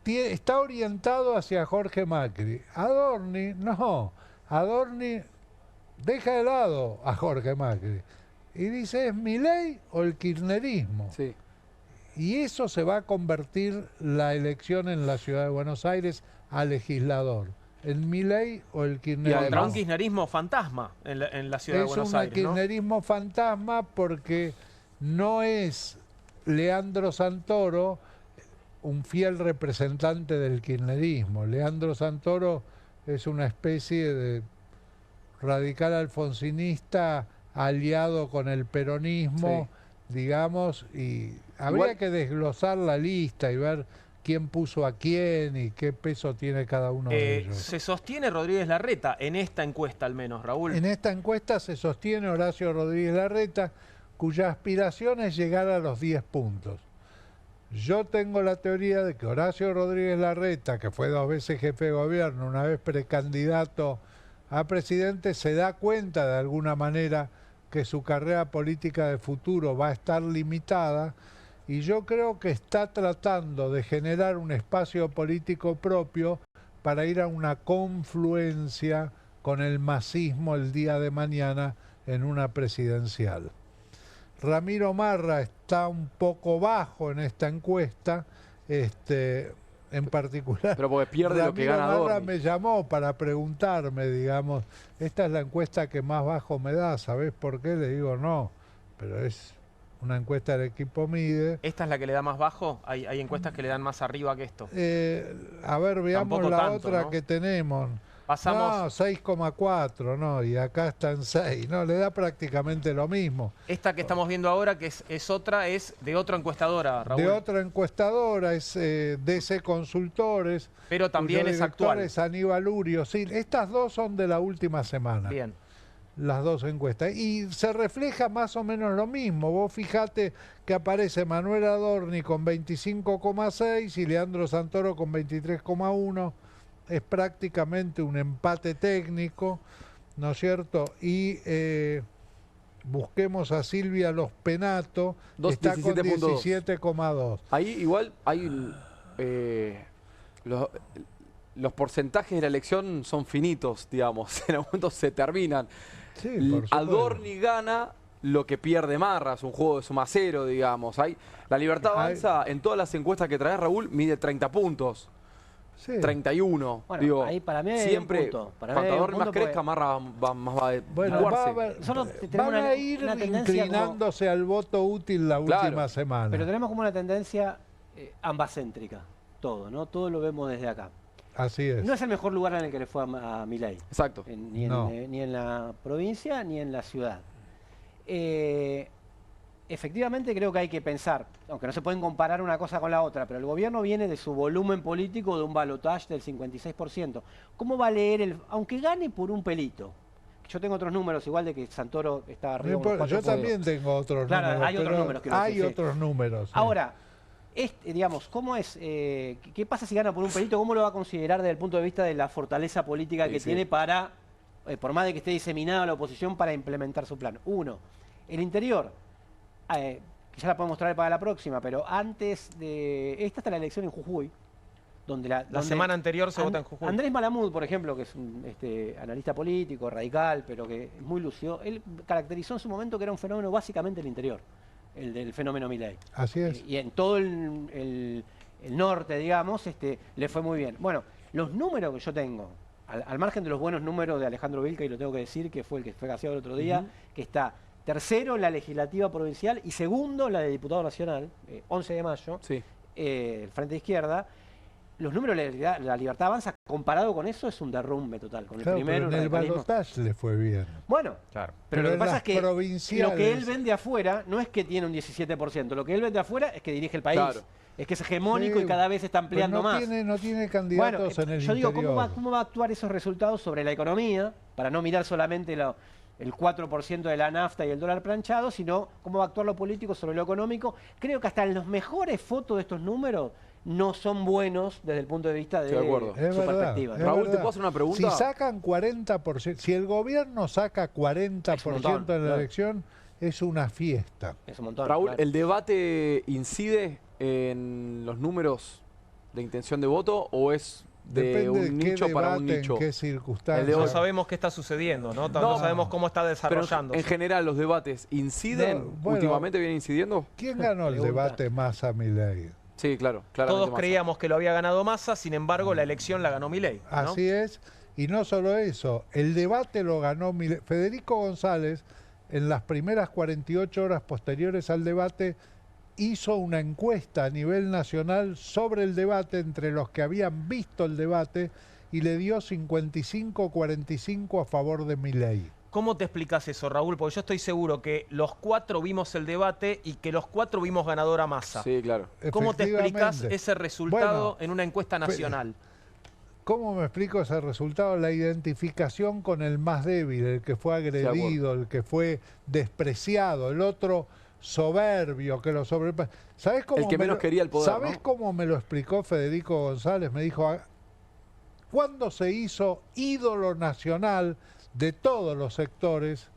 está orientado hacia Jorge Macri. Adorni, no, Adorni deja de lado a Jorge Macri y dice: ¿es Milei o el kirchnerismo? Sí. Y eso se va a convertir la elección en la ciudad de Buenos Aires a legislador. ¿El Milei o el kirchnerismo? Y contra un kirchnerismo fantasma en la ciudad de Buenos Aires, Es un kirchnerismo fantasma porque no es Leandro Santoro un fiel representante del kirchnerismo. Leandro Santoro es una especie de radical alfonsinista aliado con el peronismo, digamos, y habría que desglosar la lista y ver quién puso a quién y qué peso tiene cada uno de ellos. Se sostiene Rodríguez Larreta, en esta encuesta al menos, Raúl. En esta encuesta se sostiene Horacio Rodríguez Larreta, cuya aspiración es llegar a los 10 puntos. Yo tengo la teoría de que Horacio Rodríguez Larreta, que fue 2 veces jefe de gobierno, una vez precandidato a presidente, se da cuenta de alguna manera que su carrera política de futuro va a estar limitada, y yo creo que está tratando de generar un espacio político propio para ir a una confluencia con el masismo el día de mañana en una presidencial. Ramiro Marra está un poco bajo en esta encuesta, en particular. Pero porque pierde Ramiro lo que gana Marra Dorni. me llamó para preguntarme, digamos, esta es la encuesta que más bajo me da, ¿sabés por qué? Le digo, no, pero es una encuesta del equipo Mide. ¿Esta es la que le da más bajo? ¿Hay encuestas que le dan más arriba que esto? A ver, veamos Tampoco la tanto, otra ¿no? que tenemos. Pasamos... No, 6,4, no, y acá está en 6, no, le da prácticamente lo mismo. Esta que estamos viendo ahora, que es de otra encuestadora, Raúl. De otra encuestadora, es DC Consultores. Pero también cuyo es director actual. es Aníbal Urio. Sí, estas dos son de la última semana. Bien. Las dos encuestas. Y se refleja más o menos lo mismo. Vos fijate que aparece Manuel Adorni con 25,6 y Leandro Santoro con 23,1. Es prácticamente un empate técnico, ¿no es cierto? Y busquemos a Silvia Los Penato, está con 17,2. Ahí igual hay los porcentajes de la elección son finitos, digamos, en algún momento se terminan. Sí, por supuesto. Adorni gana lo que pierde Marra, es un juego de suma cero, digamos. La Libertad Avanza, en todas las encuestas que trae Raúl, mide 30 puntos. Sí. 31. Bueno, digo, ahí para mí hay siempre, un punto. Para mí cuanto hay un Adorni más punto crezca, Marra va a Bueno, jugarse. van a ir inclinándose al voto útil la última semana. Pero tenemos como una tendencia ambacéntrica, todo, ¿no? Todo lo vemos desde acá. Así es. No es el mejor lugar en el que le fue a Milei. Exacto. Ni en la provincia ni en la ciudad. Efectivamente creo que hay que pensar, aunque no se pueden comparar una cosa con la otra, pero el gobierno viene de su volumen político de un balotaje del 56%. ¿Cómo va a leer aunque gane por un pelito? Yo tengo otros números, igual de que Santoro está arriba. Yo también tengo otros números. Hay otros números. Hay otros números. Sí. Ahora, digamos, ¿cómo es? ¿Qué pasa si gana por un pelito? ¿Cómo lo va a considerar desde el punto de vista de la fortaleza política que tiene para, por más de que esté diseminada la oposición, para implementar su plan? Uno, el interior. Ya la podemos traer para la próxima, pero antes de... Esta está la elección en Jujuy, donde la semana anterior se vota en Jujuy. Andrés Malamud, por ejemplo, que es un analista político, radical, pero que es muy lúcido, él caracterizó en su momento que era un fenómeno básicamente el interior, el del fenómeno Milei. Así es. Y en todo el norte, digamos, le fue muy bien. Bueno, los números que yo tengo, al margen de los buenos números de Alejandro Vilca, y lo tengo que decir, que fue el que fue gaseado el otro día, que está tercero en la legislativa provincial y segundo en la de diputado nacional, 11 de mayo, el Frente de Izquierda. Los números de la Libertad Avanza, comparado con eso, es un derrumbe total. Con el primero, pero en el balotaje le fue bien. Bueno, pero lo que pasa es que lo que él vende afuera no es que tiene un 17%, lo que él vende afuera es que dirige el país. Es que es hegemónico y cada vez se está ampliando más. No tiene candidatos en el interior. Yo digo, ¿cómo va a actuar esos resultados sobre la economía? Para no mirar solamente el 4% de la nafta y el dólar planchado, sino cómo va a actuar lo político sobre lo económico. Creo que hasta en las mejores fotos de estos números no son buenos desde el punto de vista de su perspectiva. Raúl, ¿te puedo hacer una pregunta? Si sacan 40%, si el gobierno saca 40% en la elección, es una fiesta. Es un montón. Raúl, ¿el debate incide en los números de intención de voto o es de un nicho para un nicho? ¿En qué circunstancias? No sabemos qué está sucediendo, ¿no? No sabemos cómo está desarrollándose. En general, ¿los debates inciden? ¿Últimamente vienen incidiendo? ¿Quién ganó el debate más a Milei? Sí, claro. Todos creíamos que lo había ganado Massa, sin embargo, la elección la ganó Milei, ¿no? Así es. Y no solo eso, el debate lo ganó Milei. Federico González, en las primeras 48 horas posteriores al debate, hizo una encuesta a nivel nacional sobre el debate entre los que habían visto el debate y le dio 55-45 a favor de Milei. ¿Cómo te explicas eso, Raúl? Porque yo estoy seguro que los 4 vimos el debate y que los 4 vimos ganador a Massa. Sí, claro. ¿Cómo te explicas ese resultado en una encuesta nacional? ¿Cómo me explico ese resultado? La identificación con el más débil, el que fue agredido, el que fue despreciado, el otro soberbio, que lo sobrepasa. ¿Sabés cómo el que menos quería el poder, ¿sabés cómo me lo explicó Federico González? Me dijo, ¿cuándo se hizo ídolo nacional de todos los sectores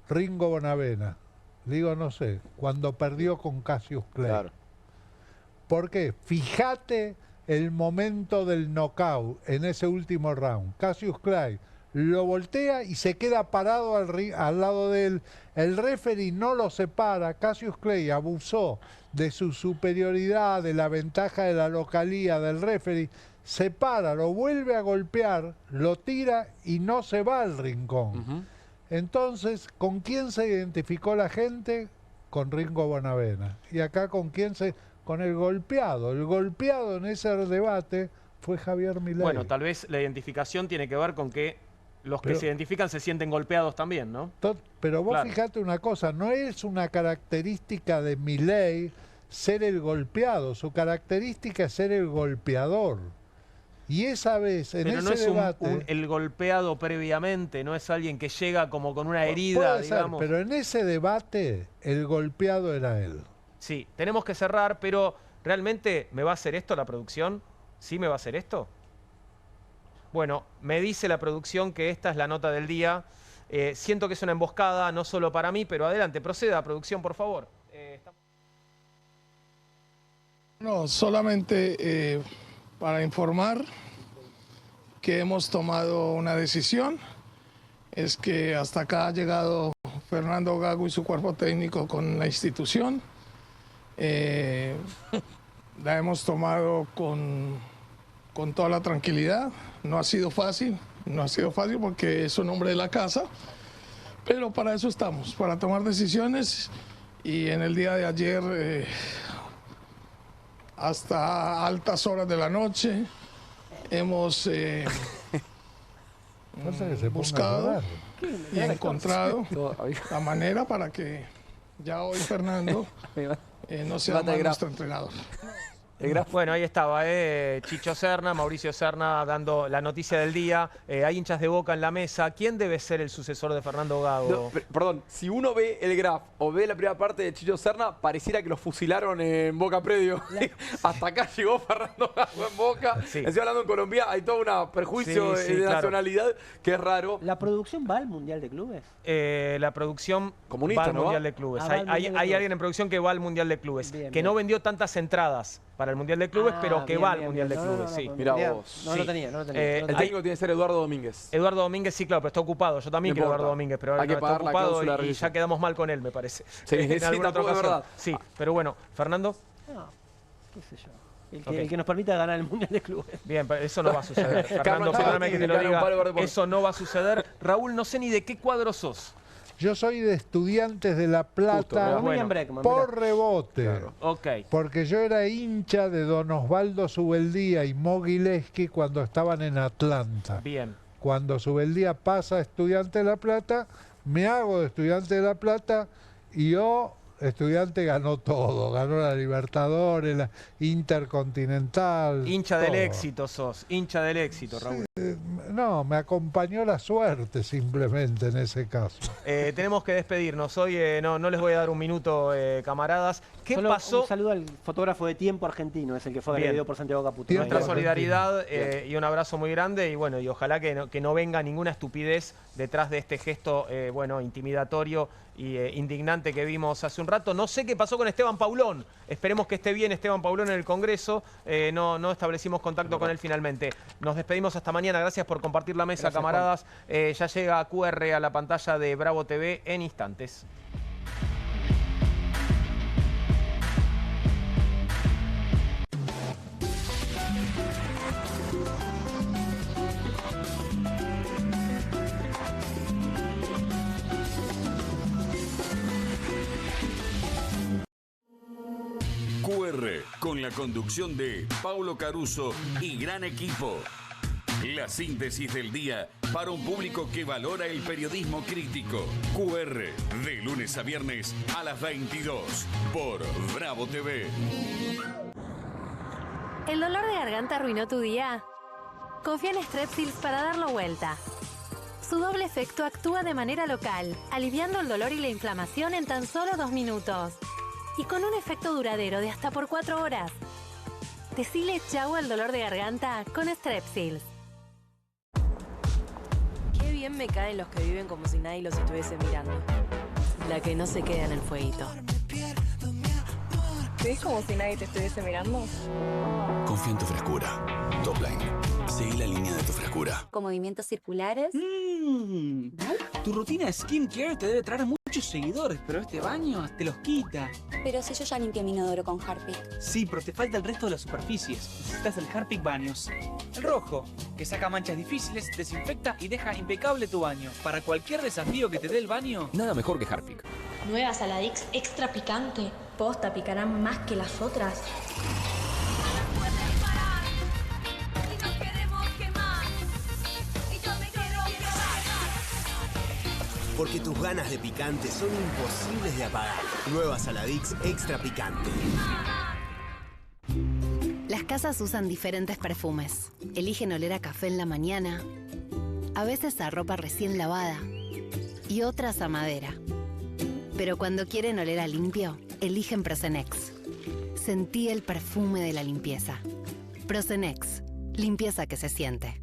Ringo Bonavena? Le digo, no sé, cuando perdió con Cassius Clay. Claro. ¿Por qué? Fíjate el momento del knockout en ese último round. Cassius Clay lo voltea y se queda parado al lado de él. El referee no lo separa. Cassius Clay abusó de su superioridad, de la ventaja de la localía del referee. Se para, lo vuelve a golpear, lo tira y no se va al rincón. Entonces, ¿con quién se identificó la gente? Con Ringo Bonavena. Y acá, ¿con quién se...? Con el golpeado. El golpeado en ese debate fue Javier Milei. Bueno, tal vez la identificación tiene que ver con que los que se identifican se sienten golpeados también, ¿no? Pero vos fíjate una cosa, no es una característica de Milei ser el golpeado, su característica es ser el golpeador. Y esa vez, en pero ese no es debate... el golpeado previamente, no es alguien que llega como con una herida, puede ser, digamos. pero en ese debate, el golpeado era él. Sí, tenemos que cerrar, pero ¿realmente me va a hacer esto la producción? ¿Sí me va a hacer esto? Bueno, me dice la producción que esta es la nota del día. Siento que es una emboscada, no solo para mí, pero adelante, proceda, producción, por favor. No, solamente para informar que hemos tomado una decisión. Es que hasta acá ha llegado Fernando Gago y su cuerpo técnico con la institución. La hemos tomado con toda la tranquilidad. No ha sido fácil porque es un hombre de la casa, pero para eso estamos, para tomar decisiones. Y en el día de ayer, hasta altas horas de la noche, hemos buscado y encontrado la manera para que ya hoy Fernando no sea más nuestro entrenador. Bueno, ahí estaba, Chicho Serna, Mauricio Serna dando la noticia del día. Hay hinchas de Boca en la mesa. ¿Quién debe ser el sucesor de Fernando Gago? No, perdón, si uno ve el graph o ve la primera parte de Chicho Serna, pareciera que los fusilaron en Boca Predio. Hasta acá llegó Fernando Gago en Boca. Sí. Estoy hablando en Colombia, hay todo un perjuicio de nacionalidad que es raro. ¿La producción va al Mundial de Clubes? La producción comunista, va al Mundial de Clubes. Hay alguien en producción que va al Mundial de Clubes, que no vendió tantas entradas para el Mundial de Clubes, pero que va al Mundial de Clubes, sí. Mira vos. No lo tenía. El técnico tiene que ser Eduardo Domínguez. Eduardo Domínguez, sí, claro, pero está ocupado. Yo también quiero Eduardo Domínguez, pero ahora está ocupado y ya quedamos mal con él, me parece. Sí, en alguna otra ocasión. Verdad. Sí, pero bueno, Fernando. No, qué sé yo. El que nos permita ganar el Mundial de Clubes. Bien, pero eso no va a suceder. Fernando, perdóname que te lo diga. Eso no va a suceder. Raúl, no sé ni de qué cuadro sos. Yo soy de Estudiantes de La Plata por rebote. Claro. Okay. Porque yo era hincha de Don Osvaldo Subeldía y Mogileski cuando estaban en Atlanta. Bien. Cuando Subeldía pasa a Estudiantes de La Plata, me hago de Estudiantes de La Plata y yo... Estudiante ganó todo, ganó la Libertadores, la Intercontinental. Hincha del éxito sos, hincha del éxito, Raúl. No, me acompañó la suerte simplemente en ese caso. Tenemos que despedirnos, hoy no les voy a dar un minuto, camaradas. ¿Qué pasó? Un saludo al fotógrafo de Tiempo argentino, es el que fue agredido por Santiago Caputo. Nuestra solidaridad y un abrazo muy grande y bueno, y ojalá que no venga ninguna estupidez detrás de este gesto, intimidatorio y indignante que vimos hace un rato. No sé qué pasó con Esteban Paulón. Esperemos que esté bien Esteban Paulón en el Congreso. No establecimos contacto con él finalmente. Nos despedimos hasta mañana. Gracias por compartir la mesa, camaradas. Ya llega QR a la pantalla de Bravo TV en instantes. QR, con la conducción de Paulo Caruso y gran equipo. La síntesis del día para un público que valora el periodismo crítico. QR, de lunes a viernes a las 22 por Bravo TV. ¿El dolor de garganta arruinó tu día? Confía en Strepsils para darlo vuelta. Su doble efecto actúa de manera local, aliviando el dolor y la inflamación en tan solo 2 minutos. Y con un efecto duradero de hasta por 4 horas. Decile chau al dolor de garganta con Strepsils. Qué bien me caen los que viven como si nadie los estuviese mirando. La que no se queda en el fueguito. ¿Ves como si nadie te estuviese mirando? Confía en tu frescura. Topline. Seguí la línea de tu frescura. Con movimientos circulares. Tu rutina de skincare te debe traer muchos seguidores, pero este baño te los quita. Pero si yo ya limpié mi inodoro con Harpic. Sí, pero te falta el resto de las superficies. Necesitas el Harpic Baños. El rojo, que saca manchas difíciles, desinfecta y deja impecable tu baño. Para cualquier desafío que te dé el baño, nada mejor que Harpic. Nueva Saladix extra picante. Posta picarán más que las otras. Porque tus ganas de picante son imposibles de apagar. Nueva Saladix extra picante. Las casas usan diferentes perfumes. Eligen oler a café en la mañana, a veces a ropa recién lavada y otras a madera. Pero cuando quieren oler a limpio, eligen Prosenex. Sentí el perfume de la limpieza. Prosenex, limpieza que se siente.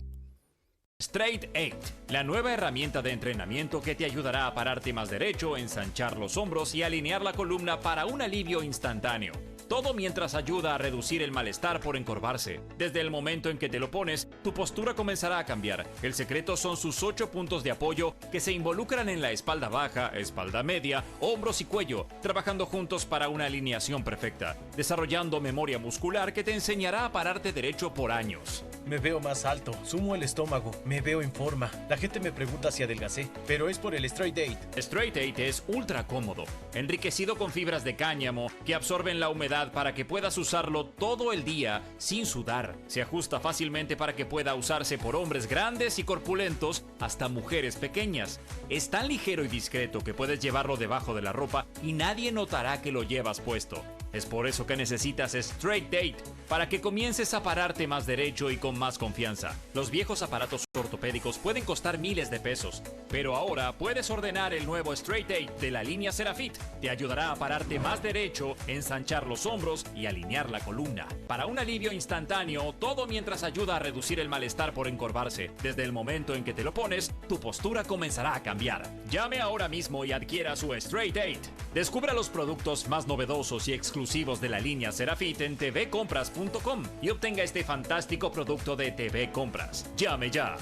Straight 8, la nueva herramienta de entrenamiento que te ayudará a pararte más derecho, ensanchar los hombros y alinear la columna para un alivio instantáneo. Todo mientras ayuda a reducir el malestar por encorvarse. Desde el momento en que te lo pones, tu postura comenzará a cambiar. El secreto son sus 8 puntos de apoyo que se involucran en la espalda baja, espalda media, hombros y cuello, trabajando juntos para una alineación perfecta, desarrollando memoria muscular que te enseñará a pararte derecho por años. Me veo más alto, sumo el estómago, me veo en forma. La gente me pregunta si adelgacé, pero es por el Straight 8. Straight 8 es ultra cómodo, enriquecido con fibras de cáñamo que absorben la humedad para que puedas usarlo todo el día sin sudar. Se ajusta fácilmente para que pueda usarse por hombres grandes y corpulentos hasta mujeres pequeñas. Es tan ligero y discreto que puedes llevarlo debajo de la ropa y nadie notará que lo llevas puesto. Es por eso que necesitas Straight 8, para que comiences a pararte más derecho y con más confianza. Los viejos aparatos ortopédicos pueden costar miles de pesos, pero ahora puedes ordenar el nuevo Straight 8 de la línea Serafit. Te ayudará a pararte más derecho, ensanchar los hombros y alinear la columna. Para un alivio instantáneo, todo mientras ayuda a reducir el malestar por encorvarse. Desde el momento en que te lo pones, tu postura comenzará a cambiar. Llame ahora mismo y adquiera su Straight 8. Descubra los productos más novedosos y exclusivos de la línea Serafit en tvcompras.com y obtenga este fantástico producto de TV Compras. Llame ya.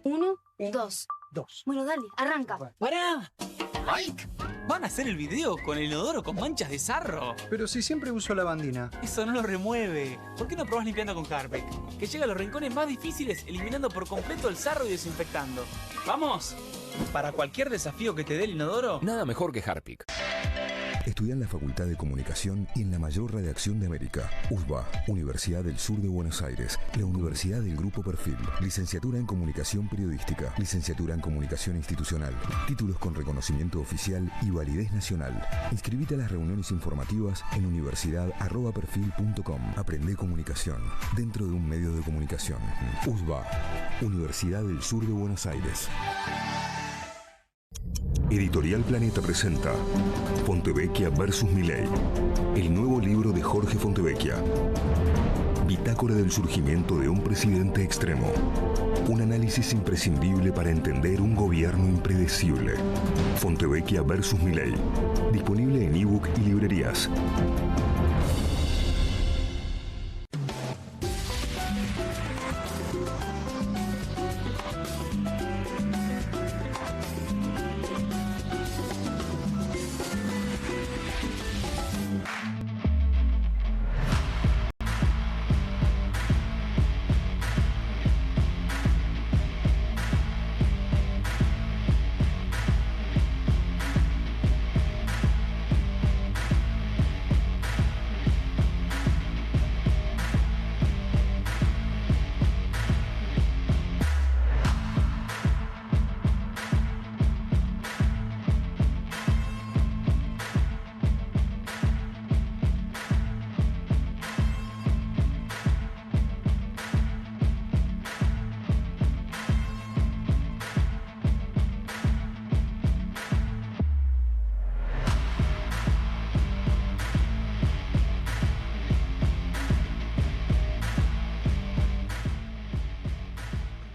1, 2. Bueno, dale, arranca. ¡Pará! ¡Mike! ¿Van a hacer el video con el inodoro con manchas de sarro? Pero si siempre uso lavandina. Eso no lo remueve. ¿Por qué no probás limpiando con Harpic? Que llega a los rincones más difíciles eliminando por completo el sarro y desinfectando. ¡Vamos! Para cualquier desafío que te dé el inodoro, nada mejor que Harpic. Estudia en la Facultad de Comunicación y en la mayor redacción de América. USBA, Universidad del Sur de Buenos Aires. La Universidad del Grupo Perfil. Licenciatura en Comunicación Periodística. Licenciatura en Comunicación Institucional. Títulos con reconocimiento oficial y validez nacional. Inscribite a las reuniones informativas en universidad@perfil.com. Aprende comunicación dentro de un medio de comunicación. USBA, Universidad del Sur de Buenos Aires. Editorial Planeta presenta Fontevecchia vs. Milei, el nuevo libro de Jorge Fontevecchia. Bitácora del surgimiento de un presidente extremo. Un análisis imprescindible para entender un gobierno impredecible. Fontevecchia vs. Milei. Disponible en ebook y librerías.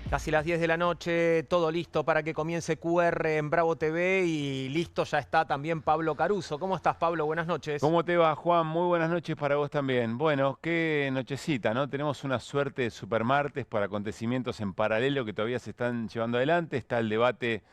Casi las 10 de la noche, todo listo para que comience QR en Bravo TV y listo ya está también Pablo Caruso. ¿Cómo estás, Pablo? Buenas noches. ¿Cómo te va, Juan? Muy buenas noches para vos también. Bueno, qué nochecita, ¿no? Tenemos una suerte de supermartes por acontecimientos en paralelo que todavía se están llevando adelante. Está el debate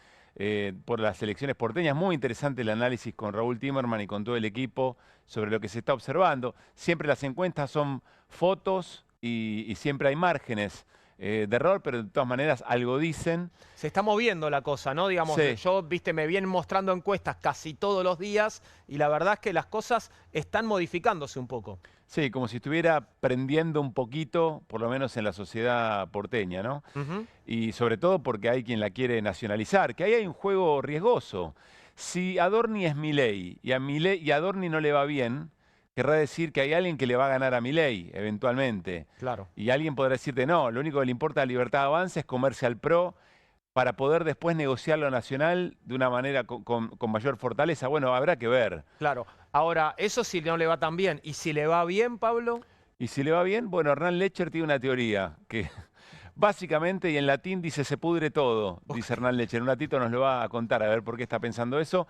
por las elecciones porteñas. Muy interesante el análisis con Raúl Timerman y con todo el equipo sobre lo que se está observando. Siempre las encuestas son fotos y siempre hay márgenes de error, pero de todas maneras algo dicen. Se está moviendo la cosa, ¿no? Digamos, Sí. yo, viste, me vienen mostrando encuestas casi todos los días y la verdad es que las cosas están modificándose un poco. Sí, como si estuviera prendiendo un poquito, por lo menos en la sociedad porteña, ¿no? Y sobre todo porque hay quien la quiere nacionalizar, que ahí hay un juego riesgoso. Si Adorni es Milei y a Adorni no le va bien, querrá decir que hay alguien que le va a ganar a Milei, eventualmente. Claro. Y alguien podrá decirte, no, lo único que le importa a Libertad Avanza es comerse al PRO para poder después negociar lo nacional de una manera con mayor fortaleza. Bueno, habrá que ver. Claro. Ahora, eso si no le va tan bien. ¿Y si le va bien, Pablo? Y si le va bien, bueno, Hernán Lecher tiene una teoría que básicamente, y en latín dice se pudre todo, dice Hernán Lecher. Un ratito nos lo va a contar, a ver por qué está pensando eso.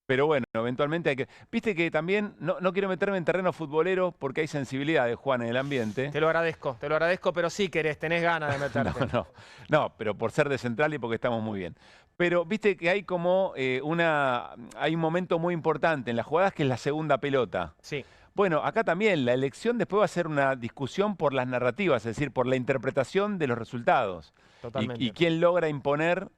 Pero bueno, eventualmente hay que... Viste que también, no quiero meterme en terreno futbolero porque hay sensibilidad de Juan en el ambiente. Te lo agradezco, pero sí querés, tenés ganas de meterte. No, pero por ser de Central y porque estamos muy bien. Pero viste que hay como hay un momento muy importante en las jugadas que es la segunda pelota. Sí. Bueno, acá también la elección después va a ser una discusión por las narrativas, es decir, por la interpretación de los resultados. Totalmente. Y quién logra imponer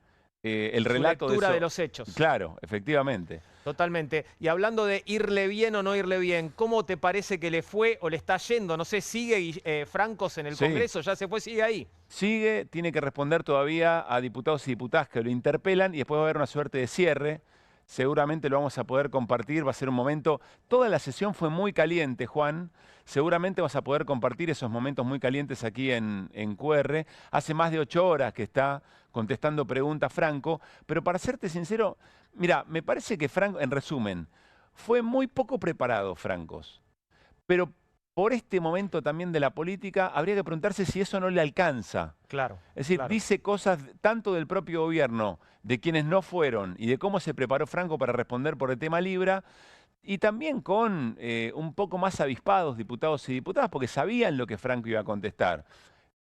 el relato Su lectura de eso. de los hechos. Claro, efectivamente. Totalmente. Y hablando de irle bien o no irle bien, ¿cómo te parece que le fue o le está yendo? No sé, ¿sigue Francos en el Sí. Congreso? ¿Ya se fue? ¿Sigue ahí? Sigue, tiene que responder todavía a diputados y diputadas que lo interpelan y después va a haber una suerte de cierre. Seguramente lo vamos a poder compartir, va a ser un momento... Toda la sesión fue muy caliente, Juan. Seguramente vas a poder compartir esos momentos muy calientes aquí en QR. Hace más de 8 horas que está contestando preguntas Franco, pero para serte sincero, mira, me parece que Franco, en resumen, fue muy poco preparado Francos, pero por este momento también de la política habría que preguntarse si eso no le alcanza. Claro. Es decir, claro. dice cosas tanto del propio gobierno, de quienes no fueron y de cómo se preparó Franco para responder por el tema Libra, y también con un poco más avispados diputados y diputadas porque sabían lo que Franco iba a contestar.